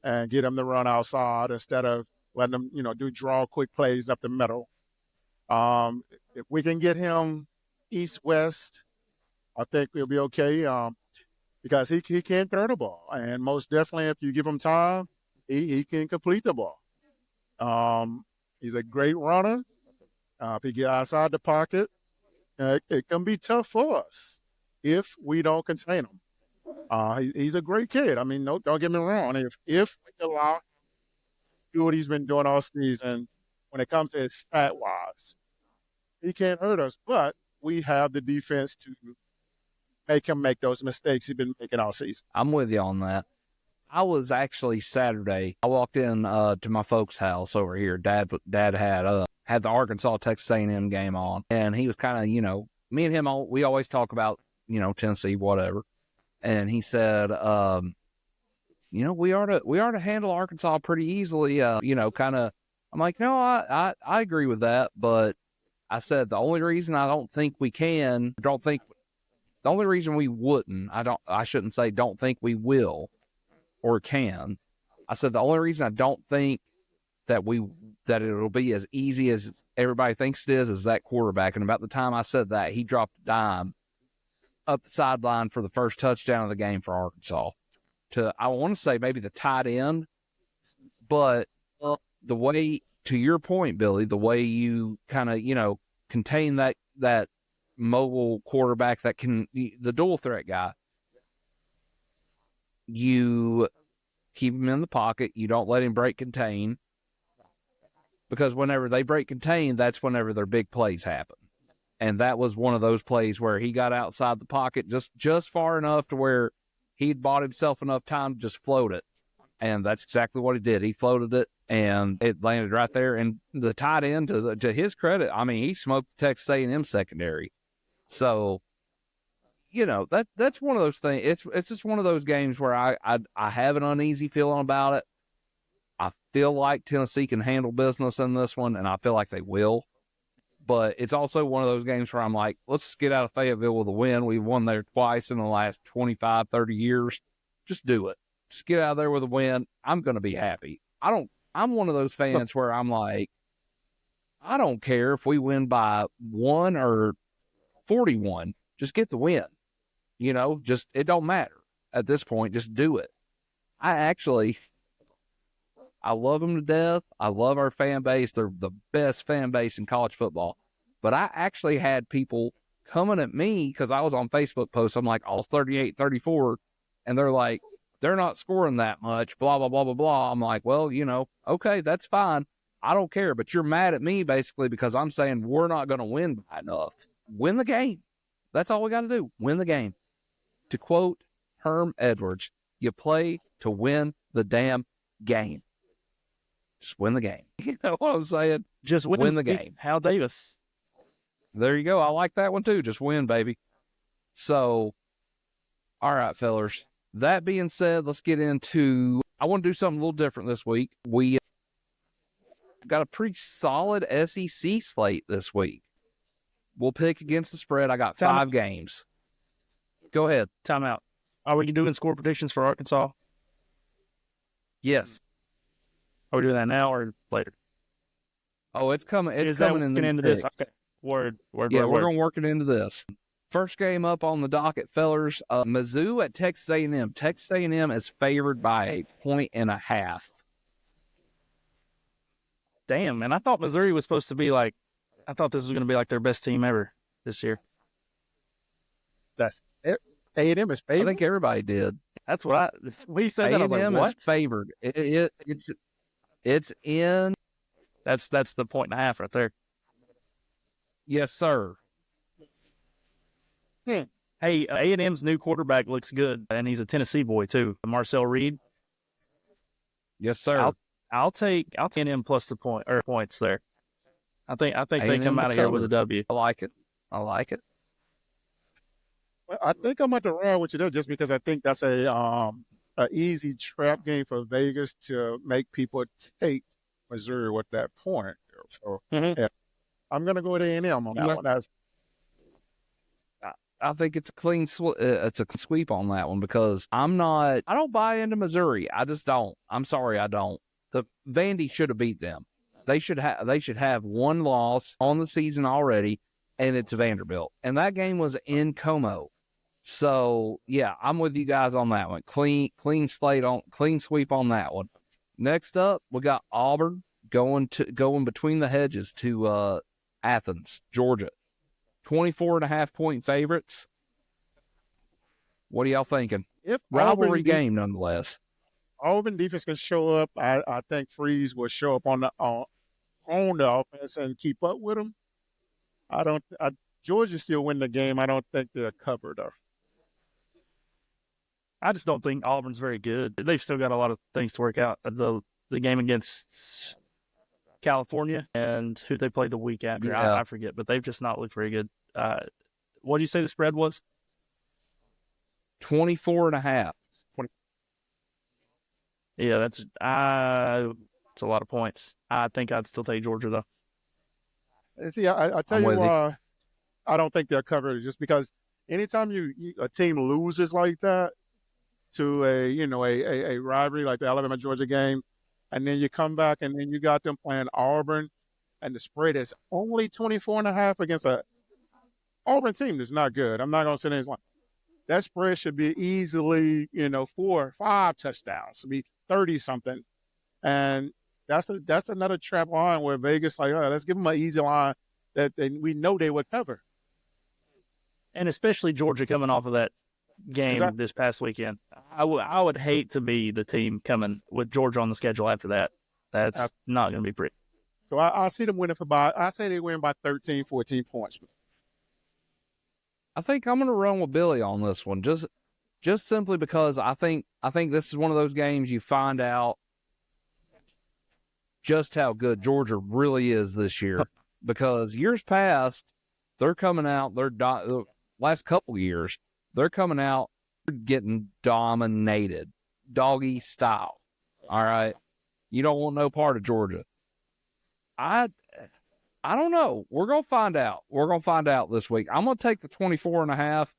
and get him to run outside instead of letting him, do draw quick plays up the middle. If we can get him east-west, I think we'll be okay because he can throw the ball. And most definitely, if you give him time, he can complete the ball. He's a great runner. If he gets outside the pocket, it can be tough for us if we don't contain him. He's a great kid. I mean, don't get me wrong. If we allow him to do what he's been doing all season, when it comes to his stat-wise, he can't hurt us. But we have the defense to make him make those mistakes he's been making all season. I'm with you on that. I was actually Saturday. I walked in to my folks' house over here. Dad had the Arkansas Texas A&M game on, and he was kind of, me and him, we always talk about, Tennessee, whatever. And he said, we are to handle Arkansas pretty easily. Kind of. I'm like, no, I agree with that, but I said the only reason I don't think we can, the only reason we wouldn't, I shouldn't say don't think we will or can. I said the only reason I don't think that it'll be as easy as everybody thinks it is that quarterback. And about the time I said that, he dropped a dime up the sideline for the first touchdown of the game for Arkansas. I want to say maybe the tight end, but the way, to your point, Billy, the way you kind of, contain that mobile quarterback that can, the dual threat guy, you keep him in the pocket. You don't let him break contain, because whenever they break contain, that's whenever their big plays happen. And that was one of those plays where he got outside the pocket just far enough to where he'd bought himself enough time to just float it. And that's exactly what he did. He floated it, and it landed right there. And the tight end, to his credit, I mean, he smoked the Texas A&M secondary. So, that's one of those things. It's just one of those games where I have an uneasy feeling about it. I feel like Tennessee can handle business in this one, and I feel like they will. But it's also one of those games where I'm like, let's just get out of Fayetteville with a win. We've won there twice in the last 25, 30 years. Just do it. Just get out of there with a win. I'm going to be happy. I'm one of those fans where I'm like, I don't care if we win by 1 or 41. Just get the win. It don't matter at this point. Just do it. I love them to death. I love our fan base. They're the best fan base in college football. But I actually had people coming at me because I was on Facebook posts. I'm like, oh, 38-34. And they're like, they're not scoring that much, blah, blah, blah, blah, blah. I'm like, well, okay, that's fine. I don't care. But you're mad at me basically because I'm saying we're not going to win by enough. Win the game. That's all we got to do. Win the game. To quote Herm Edwards, you play to win the damn game. Just win the game. You know what I'm saying? Just win the game. Hal Davis. There you go. I like that one too. Just win, baby. So, all right, fellers. That being said, let's get into, I want to do something a little different this week. We got a pretty solid SEC slate this week. We'll pick against the spread. I got 5 games. Go ahead. Timeout. Are we doing score predictions for Arkansas? Yes. Are we doing that now or later? Oh, it's coming. It's Is coming that in the into this. Okay. Word. We're going to work it into this. First game up on the docket, fellers. Mizzou at Texas A&M. Texas A&M is favored by 1.5. Damn, man. I thought Missouri was supposed to be I thought this was going to be their best team ever this year. That's it. A&M is favored. I think everybody did. That's what we said. That I was like, A&M what? is favored. It's in. That's the 1.5 right there. Yes, sir. Hey, A&M's new quarterback looks good, and he's a Tennessee boy too, Marcel Reed. Yes, sir. I'll take A&M plus the points there. I think they come out of here with a W. I like it. Well, I think I'm at the run with you there just because I think that's a easy trap game for Vegas to make people take Missouri with that point. So yeah, I'm going to go with A&M on that one. I think it's a clean sweep on that one because I don't buy into Missouri. I just don't. I'm sorry, I don't. The Vandy should have beat them. They should have one loss on the season already, and it's Vanderbilt. And that game was in Como. So yeah, I'm with you guys on that one. Clean sweep on that one. Next up, we got Auburn going between the hedges to Athens, Georgia. 24.5-point favorites. What are y'all thinking? If Rivalry game, nonetheless. Auburn defense can show up. I think Freeze will show up on the offense and keep up with them. Georgia still win the game. I don't think they're covered though. I just don't think Auburn's very good. They've still got a lot of things to work out. The game against California and who they played the week after, Yeah. I forget, but they've just not looked very good. What did you say the spread was? 24.5. Yeah, that's a lot of points. I think I'd still take Georgia though. And see, I tell I'm you with you. why I don't think they're covered, just because anytime a team loses like that to a rivalry like the Alabama Georgia game, and then you come back and then you got them playing Auburn, and the spread is only 24.5 against a Auburn team that's not good. I'm not going to say anything. That spread should be easily 4 or 5 touchdowns, to be 30 something, and that's another trap line where Vegas like, let's give them an easy line that we know they would cover. And especially Georgia coming off of that game this past weekend. I would hate to be the team coming with Georgia on the schedule after that. That's not going to be pretty. So I see them winning I say they win by 13, 14 points. I think I'm going to run with Billy on this one, just simply because I think this is one of those games you find out just how good Georgia really is this year. Because years past, they're coming out, the last couple of years, they're coming out getting dominated, doggy style. All right, you don't want no part of Georgia. I don't know. We're gonna find out. We're gonna find out this week. I'm gonna take the 24.5.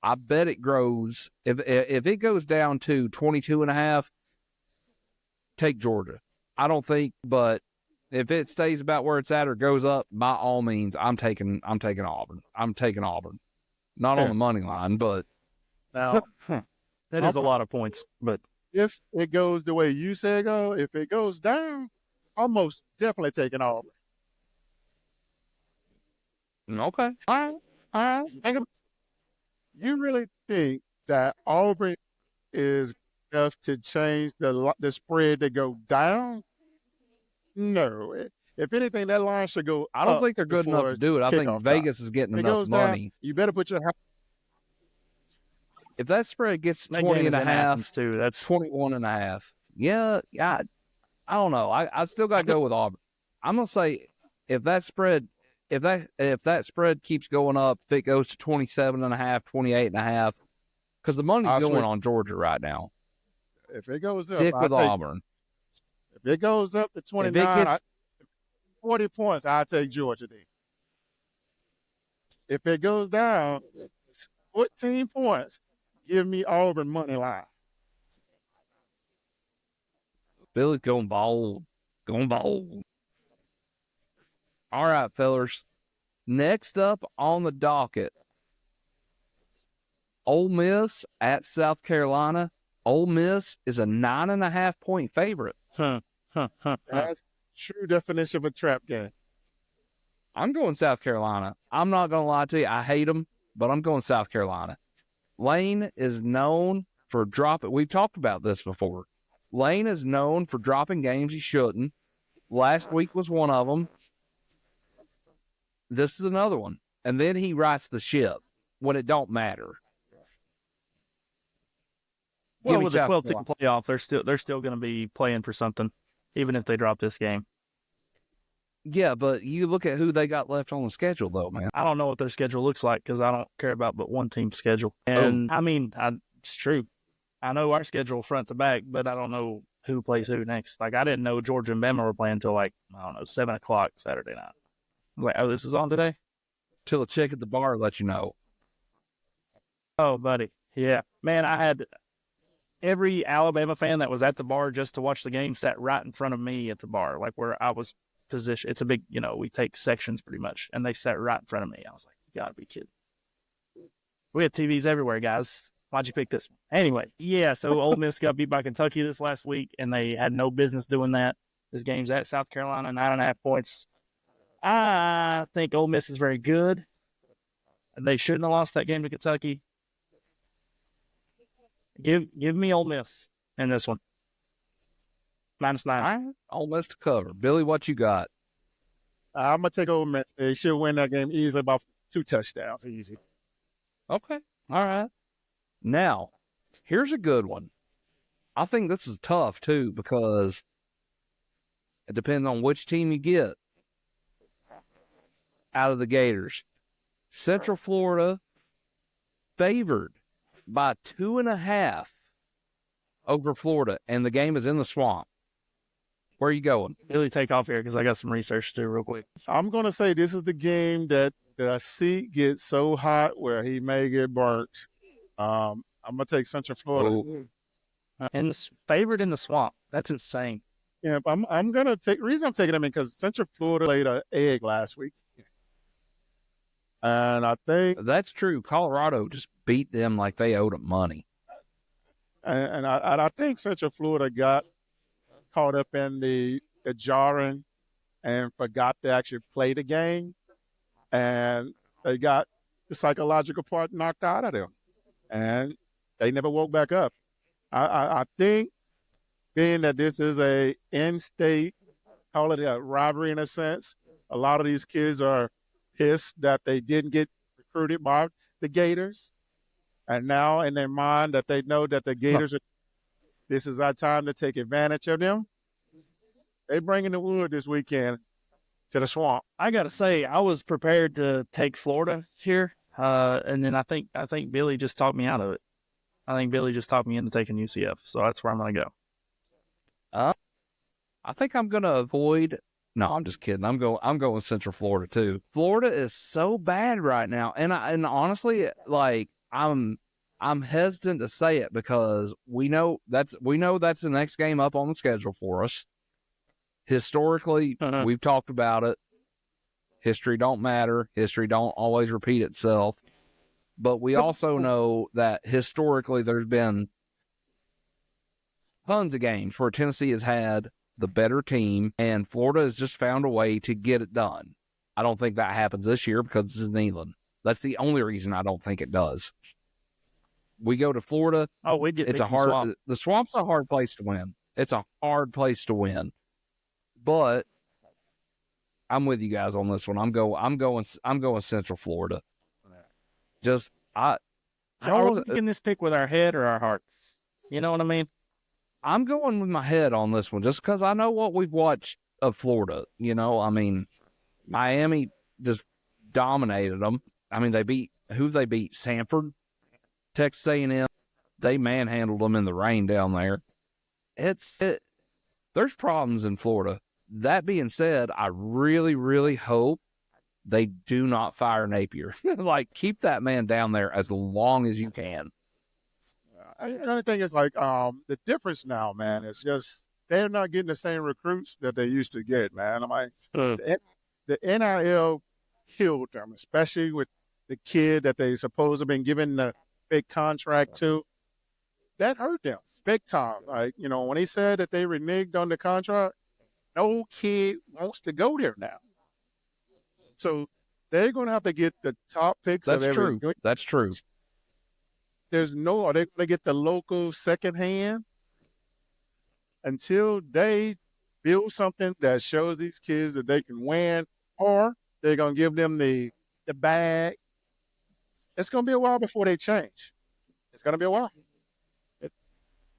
I bet it grows. If it goes down to 22.5, take Georgia. I don't think, but if it stays about where it's at or goes up, by all means, I'm taking Auburn. I'm taking Auburn. Not on the money line, but Now that is a lot of points. But if it goes the way you say it go, if it goes down, I'm most definitely taking Auburn. okay. All right. You really think that Auburn is enough to change the spread to go down? No. If anything, that line should go I don't up think they're good enough before to do it. I think kickoff Vegas time. is getting If it enough goes down, money. you better put your If that spread gets that 20 game and is a in half, Athens too. That's 21.5. Yeah, I don't know. I still got to go with Auburn. I'm gonna say if that spread keeps going up, if it goes to 27.5, 28.5, because the money's going on Georgia right now. If it goes up, Stick with Auburn. If it goes up to 29, 40 points, I'll take Georgia then. If it goes down 14 points, give me Auburn money line. Billy's going bold. Going bold. All right, fellers. Next up on the docket, Ole Miss at South Carolina. Ole Miss is a 9.5 point favorite. That's true definition of a trap game. I'm going South Carolina. I'm not going to lie to you. I hate them, but I'm going South Carolina. Lane is known for dropping. We've talked about this before. Lane is known for dropping games he shouldn't. Last week was one of them. This is another one. And then he rights the ship when it don't matter. well, with the 12-team playoff, they're still going to be playing for something, even if they drop this game. Yeah, but you look at who they got left on the schedule, though, man. I don't know what their schedule looks like because I don't care about but one team's schedule. And I mean, it's true. I know our schedule front to back, but I don't know who plays who next. Like, I didn't know Georgia and Bama were playing until 7 o'clock Saturday night. I was like, oh, this is on today? Till a chick at the bar let you know. Oh, buddy. Yeah. Man, I had every Alabama fan that was at the bar just to watch the game sat right in front of me at the bar, like where I was positioned. It's a big, we take sections pretty much, and they sat right in front of me. I was like, you gotta be kidding. We had TVs everywhere, guys. Why'd you pick this one? Anyway, yeah, so Ole Miss got beat by Kentucky this last week, and they had no business doing that. This game's at South Carolina, 9.5 points. I think Ole Miss is very good. They shouldn't have lost that game to Kentucky. Give me Ole Miss in this one. -9. All right, Ole Miss to cover. Billy, what you got? I'm going to take Ole Miss. They should win that game easily, about 2 touchdowns. Easy. Okay. All right. Now, Here's a good one. I think this is tough, too, because it depends on which team you get out of the Gators. Central Florida favored by 2.5 over Florida, and the game is in the Swamp. Where are you going? Billy, take off here because I got some research to do real quick. I'm going to say this is the game that the seat gets so hot where he may get burnt. I'm going to take Central Florida. Oh, And favored in the Swamp. That's insane. Yeah, I'm going to take – the reason I'm taking them in because Central Florida laid an egg last week. And I think – that's true. Colorado just beat them like they owed them money. and I think Central Florida got caught up in the jarring and forgot to actually play the game. And they got the psychological part knocked out of them. And they never woke back up. I think being that this is a in-state, call it a rivalry in a sense, a lot of these kids are pissed that they didn't get recruited by the Gators. And now in their mind that they know that the Gators this is our time to take advantage of them. They bringing the wood this weekend to the Swamp. I got to say, I was prepared to take Florida here. And then I think Billy just talked me out of it. I think Billy just talked me into taking UCF. So that's where I'm going to go. I think I'm going to avoid. No, I'm just kidding. I'm going Central Florida too. Florida is so bad right now, and honestly, like I'm hesitant to say it because we know that's the next game up on the schedule for us. Historically, we've talked about it. History don't matter. History don't always repeat itself. But we also know that historically there's been tons of games where Tennessee has had the better team, and Florida has just found a way to get it done. I don't think that happens this year because it's in England. That's the only reason I don't think it does. We go to Florida. Oh, we get it's a hard. The Swamp's a hard place to win. It's a hard place to win. But I'm with you guys on this one. I'm going Central Florida. Just Are we making this pick with our head or our hearts? You know what I mean? I'm going with my head on this one just because I know what we've watched of Florida. You know, I mean, Miami just dominated them. I mean, they beat Sanford, Texas A&M. They manhandled them in the rain down there. There's problems in Florida. That being said, I really, really hope they do not fire Napier. Like, keep that man down there as long as you can. The only thing is like the difference now, man, is just they're not getting the same recruits that they used to get, man. I'm like, the NIL killed them, especially with the kid that they supposed to have been given the big contract to. That hurt them big time. Like, you know, when they said that they reneged on the contract, no kid wants to go there now. So they're going to have to get the top picks. That's true. That's true. Are they going to get the local second hand until they build something that shows these kids that they can win, or they're going to give them the bag? It's going to be a while before they change. It's going to be a while.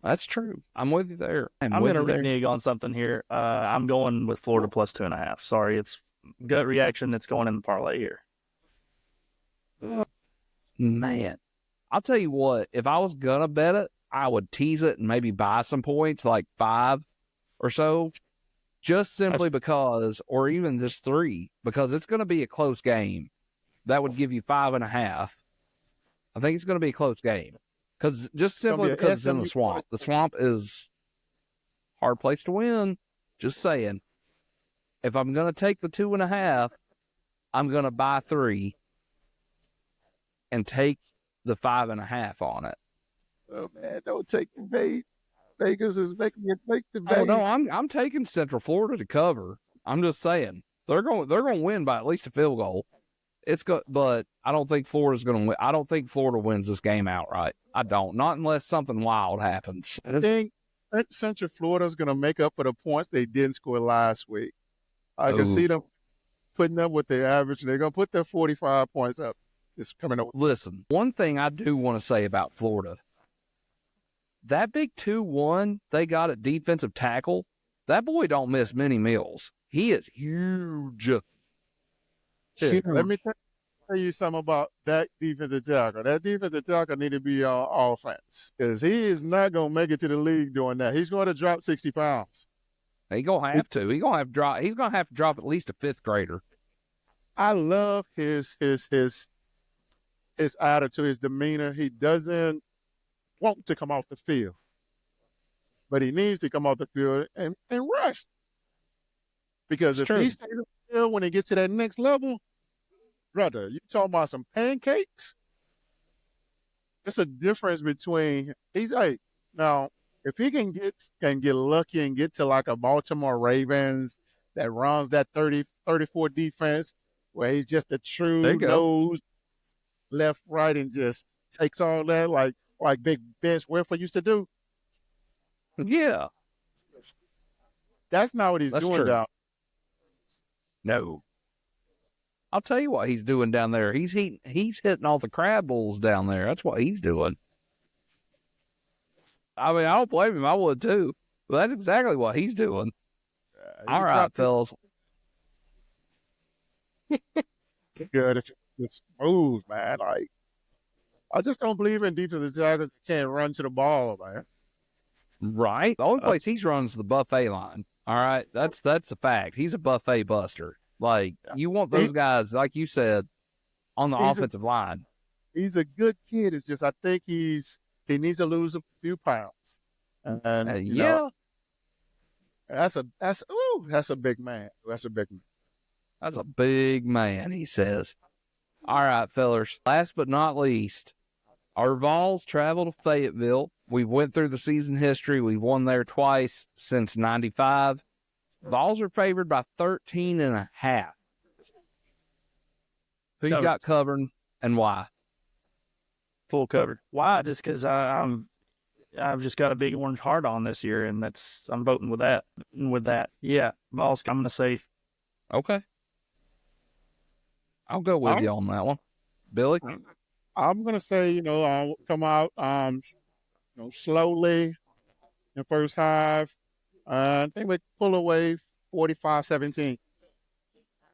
That's true. I'm with you there. I'm going to renege on something here. I'm going with Florida plus 2.5. Sorry, it's gut reaction that's going in the parlay here. Man, I'll tell you what, if I was going to bet it, I would tease it and maybe buy some points, like 5 or so, just simply because, or even just 3, because it's going to be a close game. That would give you 5.5. I think it's going to be a close game. Because it's in the Swamp. The Swamp is a hard place to win. Just saying. If I'm going to take the 2.5, I'm going to buy 3 and take the 5.5 on it. Oh man, don't take the bait. Vegas is making you take the bait. Oh no, I'm taking Central Florida to cover. I'm just saying they're going to win by at least a field goal. It's good, but I don't think Florida's going to win. I don't think Florida wins this game outright. I don't. Not unless something wild happens. I think Central Florida's going to make up for the points they didn't score last week. I can see them putting up with their average. They're going to put their 45 points up. It's coming up. Listen, one thing I do want to say about Florida, that big 2-1 they got at defensive tackle, that boy don't miss many meals. He is huge. Here, let me tell you something about that defensive tackle. That defensive tackle need to be on offense because he is not going to make it to the league doing that. He's going to drop 60 pounds. He's going to have to. He's going to have to drop at least a fifth grader. I love his attitude, his demeanor. He doesn't want to come off the field, but he needs to come off the field and rush. Because if he stays on the field when he gets to that next level, brother, you talking about some pancakes? It's a difference between he's like now if he can get lucky and get to like a Baltimore Ravens that runs that 34 defense where he's just a true nose left, right, and just takes all that like Big Ben Swiffer used to do. Yeah. That's not what he's doing down. No. I'll tell you what he's doing down there. He's hitting all the crab bowls down there. That's what he's doing. I mean, I don't blame him. I would too. But that's exactly what he's doing. All right, fellas. Good. It's smooth, man. Like, I just don't believe in defensive tackles that can't run to the ball, man. Right. The only place he's running is the buffet line. All right. That's a fact. He's a buffet buster. Like, you want those guys, like you said, on the offensive line. He's a good kid. It's just I think he needs to lose a few pounds. And you know, that's a big man. That's a big man. That's a big man, he says. All right, fellas. Last but not least, our Vols travel to Fayetteville. We went through the season history. We've won there twice since 95. Vols are favored by 13.5. Who you got covering and why? Full covered. Why? Just because I've just got a big orange heart on this year, and I'm voting with that. Yeah, Vols. I'm going to say. Okay. I'll go with you on that one. Billy? I'm going to say, I'll come out slowly in the first half. I think we pull away 45-17.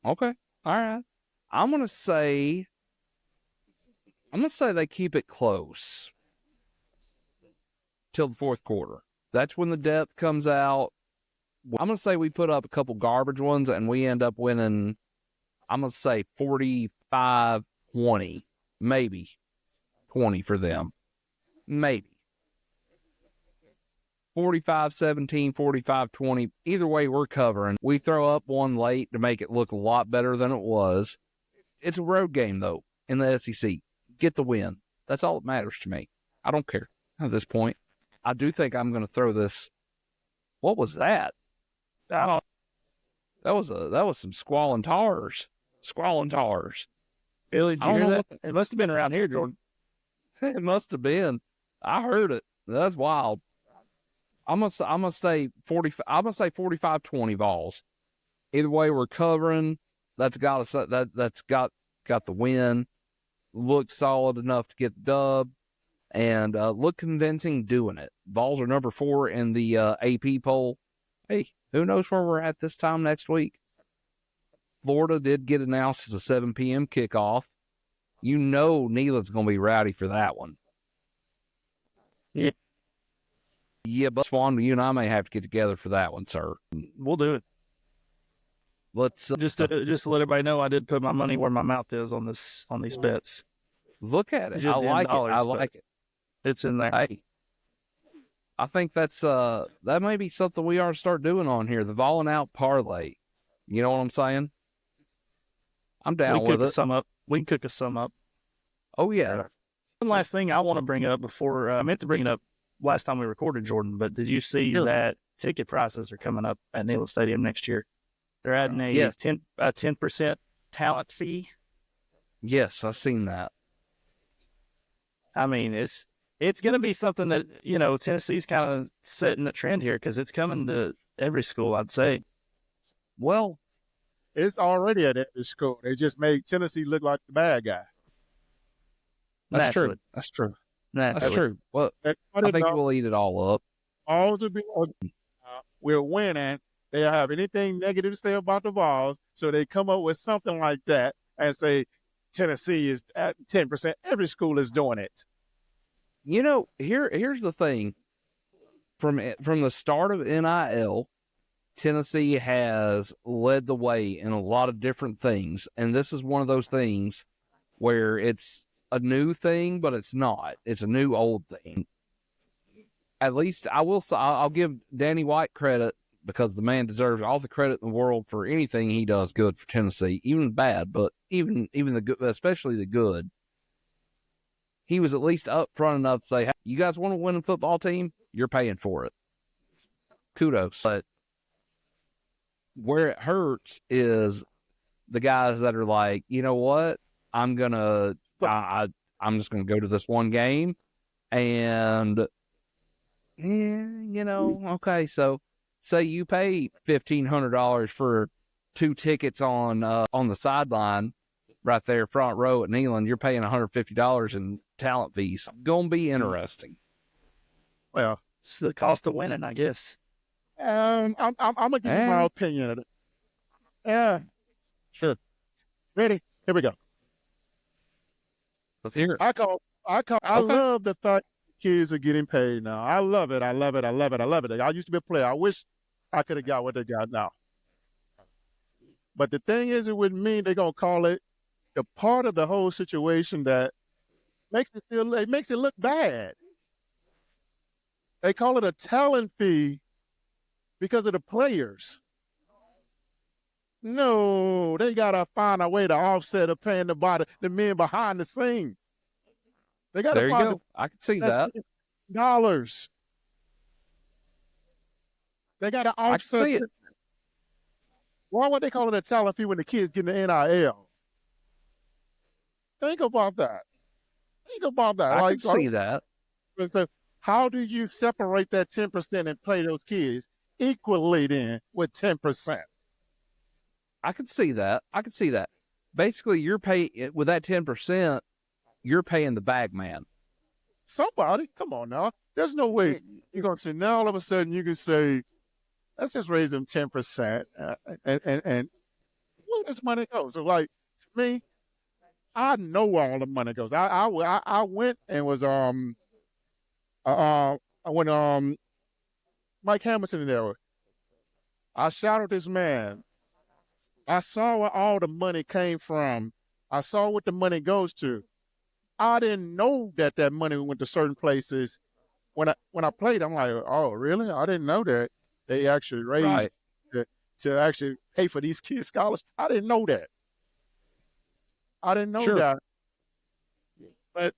Okay. All right. I'm going to say they keep it close till the fourth quarter. That's when the depth comes out. I'm going to say we put up a couple garbage ones and we end up winning, I'm going to say 45-20, maybe 20 for them. Maybe. 45-17, 45-20. Either way, we're covering. We throw up one late to make it look a lot better than it was. It's a road game, though, in the SEC. Get the win. That's all that matters to me. I don't care at this point. I do think I'm going to throw this. What was that? That was some squalling tars. Squalling tars. Billy, did you hear that? It must have been around here, Jordan. It must have been. I heard it. That's wild. I'm gonna say 45-20 Vols. Either way, we're covering. That's got the win. Look solid enough to get the dub, and look convincing doing it. Vols are number 4 in the AP poll. Hey, who knows where we're at this time next week? Florida did get announced as a 7 p.m. kickoff. You know Neyland's going to be rowdy for that one. Yeah. Yeah, but Swan, you and I may have to get together for that one, sir. We'll do it. Let's just to let everybody know, I did put my money where my mouth is on these bets. Look at it. Just I like $10, it. I like it. It's in there. Hey, I think that may be something we ought to start doing on here. The Vawlin Out parlay. You know what I'm saying? I'm down with it. We can cook us some up. Oh yeah. One last thing I want to bring up before I meant to bring it up last time we recorded, Jordan, but did you see that ticket prices are coming up at Neyland Stadium next year? They're adding a 10% talent fee. Yes, I've seen that. I mean, it's going to be something that, Tennessee's kind of setting the trend here because it's coming to every school, I'd say. Well, it's already at every school. They just made Tennessee look like the bad guy. That's true. That's true. That's true. Well, I think we'll eat it all up. All to be, we're winning. They have anything negative to say about the Vols, so they come up with something like that and say Tennessee is at 10%. Every school is doing it. You know, here's the thing. From the start of NIL, Tennessee has led the way in a lot of different things, and this is one of those things where it's a new thing, but it's not. It's a new old thing. At least I'll give Danny White credit, because the man deserves all the credit in the world for anything he does good for Tennessee, even bad, but even the good, especially the good. He was at least upfront enough to say, hey, you guys want to win a football team? You're paying for it. Kudos. But where it hurts is the guys that are like, you know what? I'm just gonna go to this one game, and okay. So say you pay $1,500 for 2 tickets on the sideline right there, front row at Neyland. You're paying $150 in talent fees. Gonna be interesting. Well, It's the cost of winning, I guess. I'm gonna give you my opinion of it. Yeah, sure. Ready? Here we go. Let's hear it. I love the fact kids are getting paid now. I love it. I used to be a player. I wish I could have got what they got now. But the thing is, it wouldn't mean they're gonna call it the part of the whole situation that makes it look bad. They call it a talent fee because of the players. No, they gotta find a way to offset of paying the men behind the scene. They gotta There you find go. I can see that. dollars. They gotta I can offset see it. Why would they call it a talent fee when the kids get the NIL? Think about that. I can see that. So how do you separate that 10% and play those kids equally then with 10%? I can see that. Basically, you're paying with that 10%. You're paying the bag man. Somebody, come on now. There's no way you're gonna say now. All of a sudden, you can say, "Let's just raise them 10%," and where does money go? So, like to me, I know where all the money goes. I went and was when Mike Hamilton in there, I shadowed this man. I saw where all the money came from. I saw what the money goes to. I didn't know that money went to certain places. When I played, I'm like, oh, really? I didn't know that they actually raised to actually pay for these kids' scholarships. I didn't know that. That. But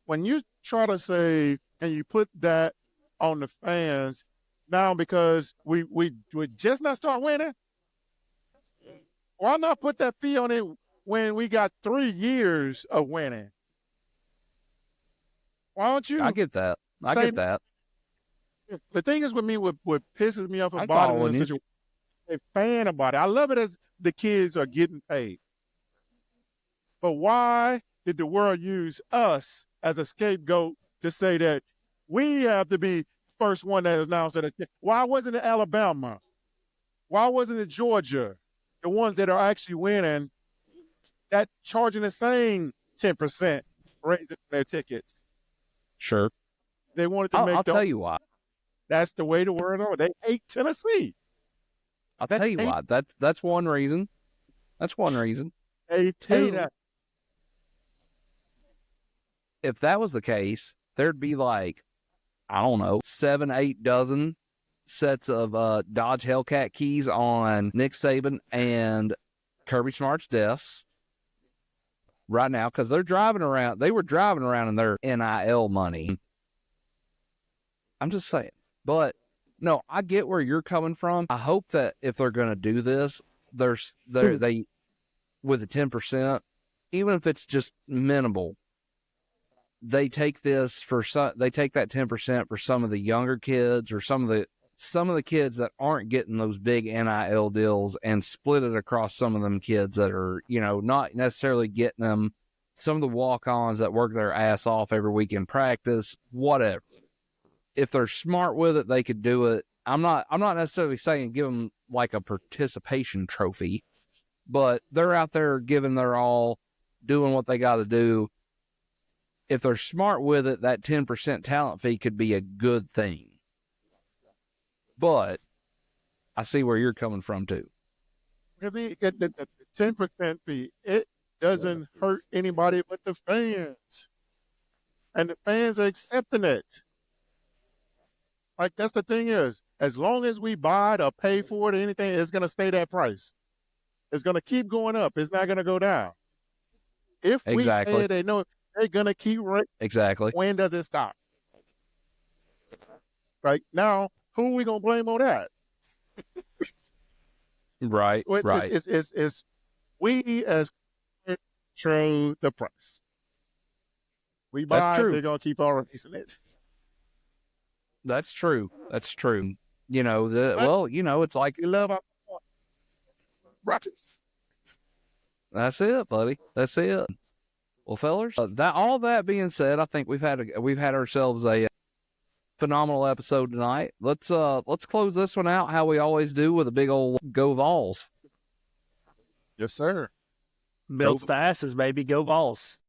when you try to say, and you put that on the fans now because we just not start winning, why not put that fee on it when we got 3 years of winning? Why don't you? I get that. The thing is with me, what pisses me off I about follow it is a fan about it. I love it as the kids are getting paid. But why did the world use us as a scapegoat to say that we have to be first one that announced that? Why wasn't it Alabama? Why wasn't it Georgia? The ones that are actually winning, that charging the same 10% raising their tickets. Sure. They wanted to make. I'll tell you why. That's the way the world are. They hate Tennessee. I'll tell you why. That's one reason. They hate that. If that was the case, there'd be like, I don't know, 7, 8 dozen sets of Dodge Hellcat keys on Nick Saban and Kirby Smart's desks right now, because they're driving around. They were driving around in their NIL money. I'm just saying. But no, I get where you're coming from. I hope that if they're going to do this, they with the 10%, even if it's just minimal, they take that 10% for some of the younger kids or some of the kids that aren't getting those big NIL deals and split it across some of them kids that are, not necessarily getting them some of the walk-ons that work their ass off every week in practice, whatever. If they're smart with it, they could do it. I'm not necessarily saying give them like a participation trophy, but they're out there giving their all, doing what they got to do. If they're smart with it, that 10% talent fee could be a good thing. But I see where you're coming from too. Because the 10% fee, it doesn't hurt anybody but the fans. And the fans are accepting it. Like, that's the thing is, as long as we buy it or pay for it or anything, it's going to stay that price. It's going to keep going up. It's not going to go down. If we pay, they know they're going to keep right. Exactly. When does it stop? Like, now, who are we going to blame on that? Right, right. It's we as control the price. We buy it, they're going to keep on releasing it. That's true. That's true. You know, it's like you love our Rogers. That's it, buddy. That's it. Well, fellas, that being said, I think we've had ourselves a phenomenal episode tonight. Let's close this one out how we always do, with a big old Go Vols. Yes, sir. Builds the asses, baby. Go Vols.